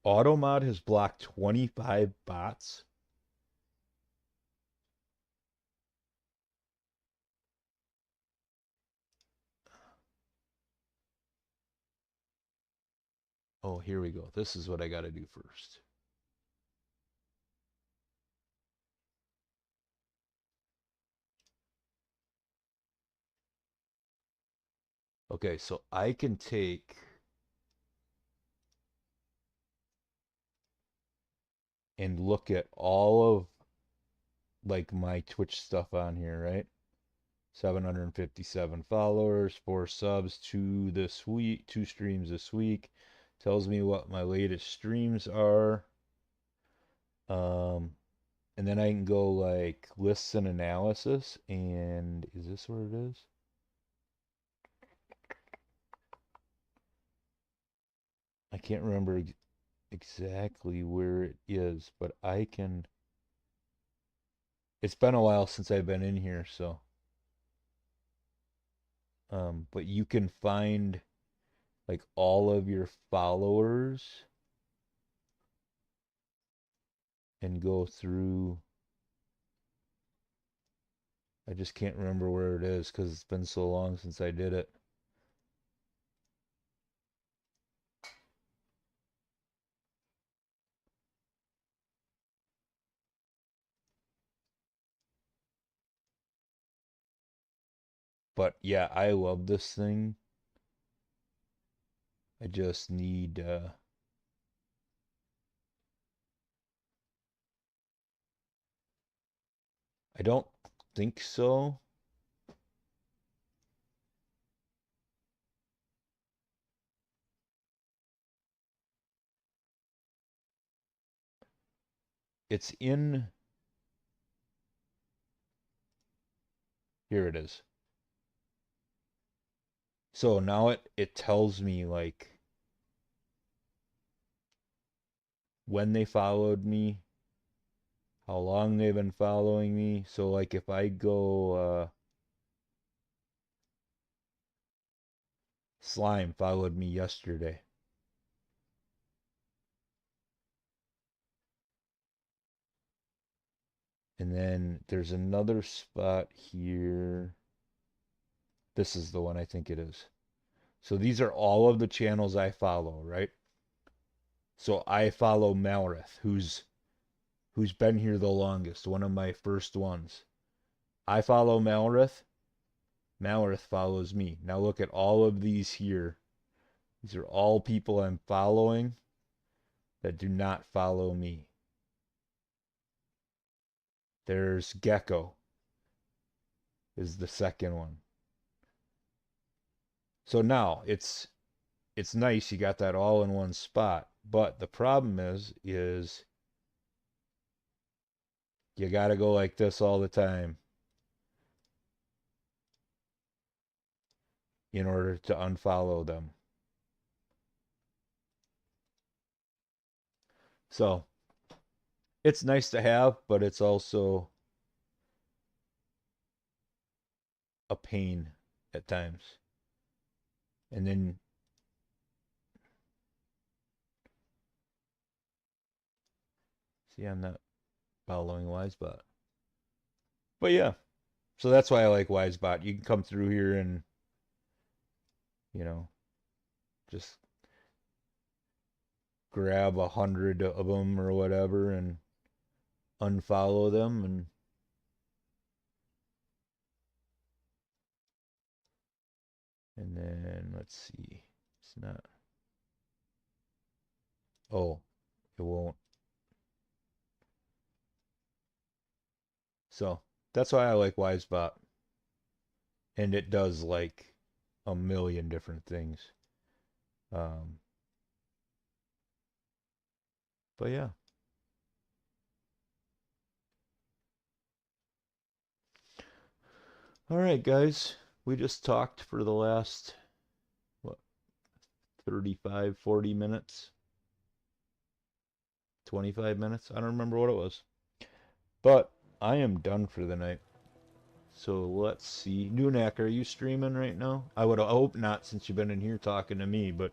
Automod has blocked 25 bots. Oh, here we go. This is what I got to do first. Okay, so I can take and look at all of like my Twitch stuff on here, right? 757 followers, 4 subs, 2 this week, 2 streams this week. Tells me what my latest streams are. And then I can go like lists and analysis, and is this where it is? I can't remember exactly where it is, but I can. It's been a while since I've been in here, so. But you can find like all of your followers and go through. I just can't remember where it is because it's been so long since I did it. But yeah, I love this thing. I just need I don't think so. It's in here it is. So now it tells me like when they followed me, how long they've been following me. So like if I go Slime followed me yesterday. And then there's another spot here. This is the one I think it is. So these are all of the channels I follow, right? So I follow Malrith, who's been here the longest, one of my first ones. I follow Malrith. Malrith follows me. Now look at all of these here. These are all people I'm following that do not follow me. There's Gecko is the second one. So now it's nice you got that all in one spot, but the problem is you got to go like this all the time in order to unfollow them. So it's nice to have, but it's also a pain at times. And then see, I'm not following Wisebot. But yeah, so that's why I like Wisebot. You can come through here and, you know, just grab 100 of them or whatever and unfollow them. And then let's see, it's not, oh, it won't. So that's why I like Wisebot. And it does like a million different things. But yeah. All right, guys. We just talked for the last, what, 35, 40 minutes? 25 minutes? I don't remember what it was. But I am done for the night. So let's see. Noonak, are you streaming right now? I would hope not since you've been in here talking to me, but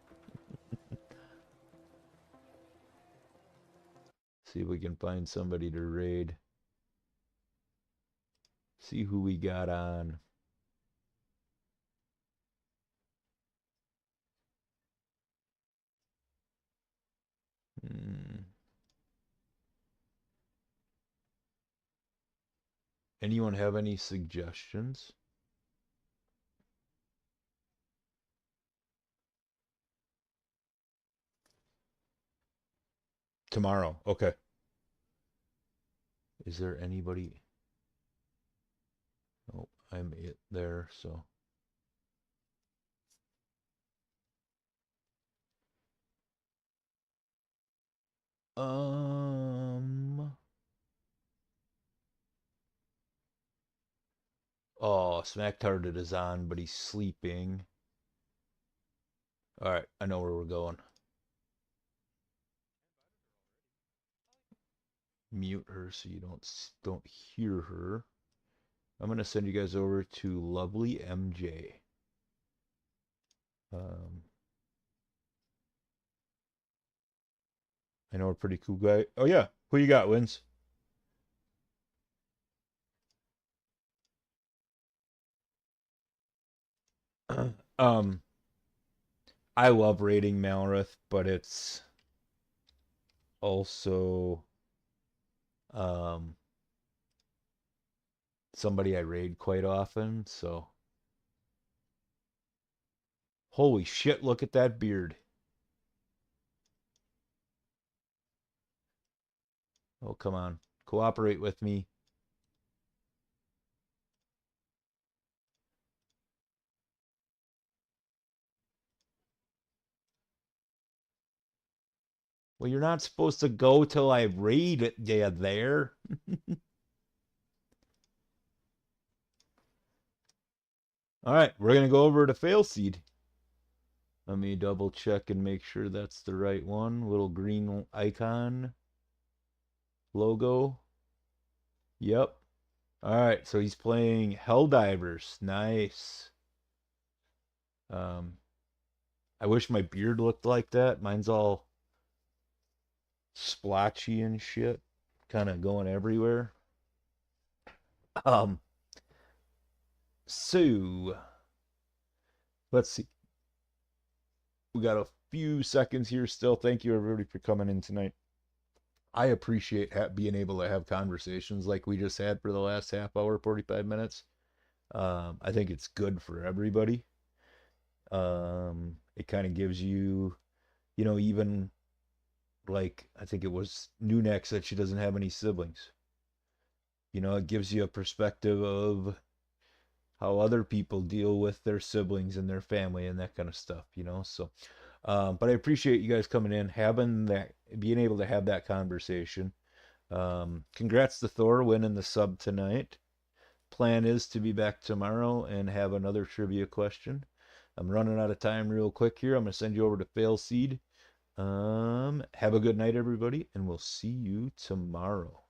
see if we can find somebody to raid. See who we got on. Anyone have any suggestions? Tomorrow. Okay. Is there anybody? Oh, I'm it there, so. Oh, Smack Tarted is on, but he's sleeping. All right, I know where we're going. Mute her so you don't hear her. I'm gonna send you guys over to Lovely MJ. I know a pretty cool guy. Oh yeah, who you got, Wins? I love raiding Malrith, but it's also somebody I raid quite often, so holy shit, look at that beard. Oh, come on. Cooperate with me. Well, you're not supposed to go till I raid it there. All right, we're going to go over to Failseed. Let me double check and make sure that's the right one. Little green icon. Logo. Yep. All right, so he's playing Helldivers. Nice. I wish my beard looked like that. Mine's all splotchy and shit, kind of going everywhere. So let's see. We got a few seconds here still. Thank you everybody for coming in tonight. I appreciate being able to have conversations like we just had for the last half hour, 45 minutes. I think it's good for everybody. It kind of gives you, even like I think it was Nunex said she doesn't have any siblings. It gives you a perspective of how other people deal with their siblings and their family and that kind of stuff, So, but I appreciate you guys coming in, being able to have that conversation. Congrats to Thor winning the sub tonight. Plan is to be back tomorrow and have another trivia question. I'm running out of time real quick here. I'm going to send you over to Failseed. Have a good night, everybody, and we'll see you tomorrow.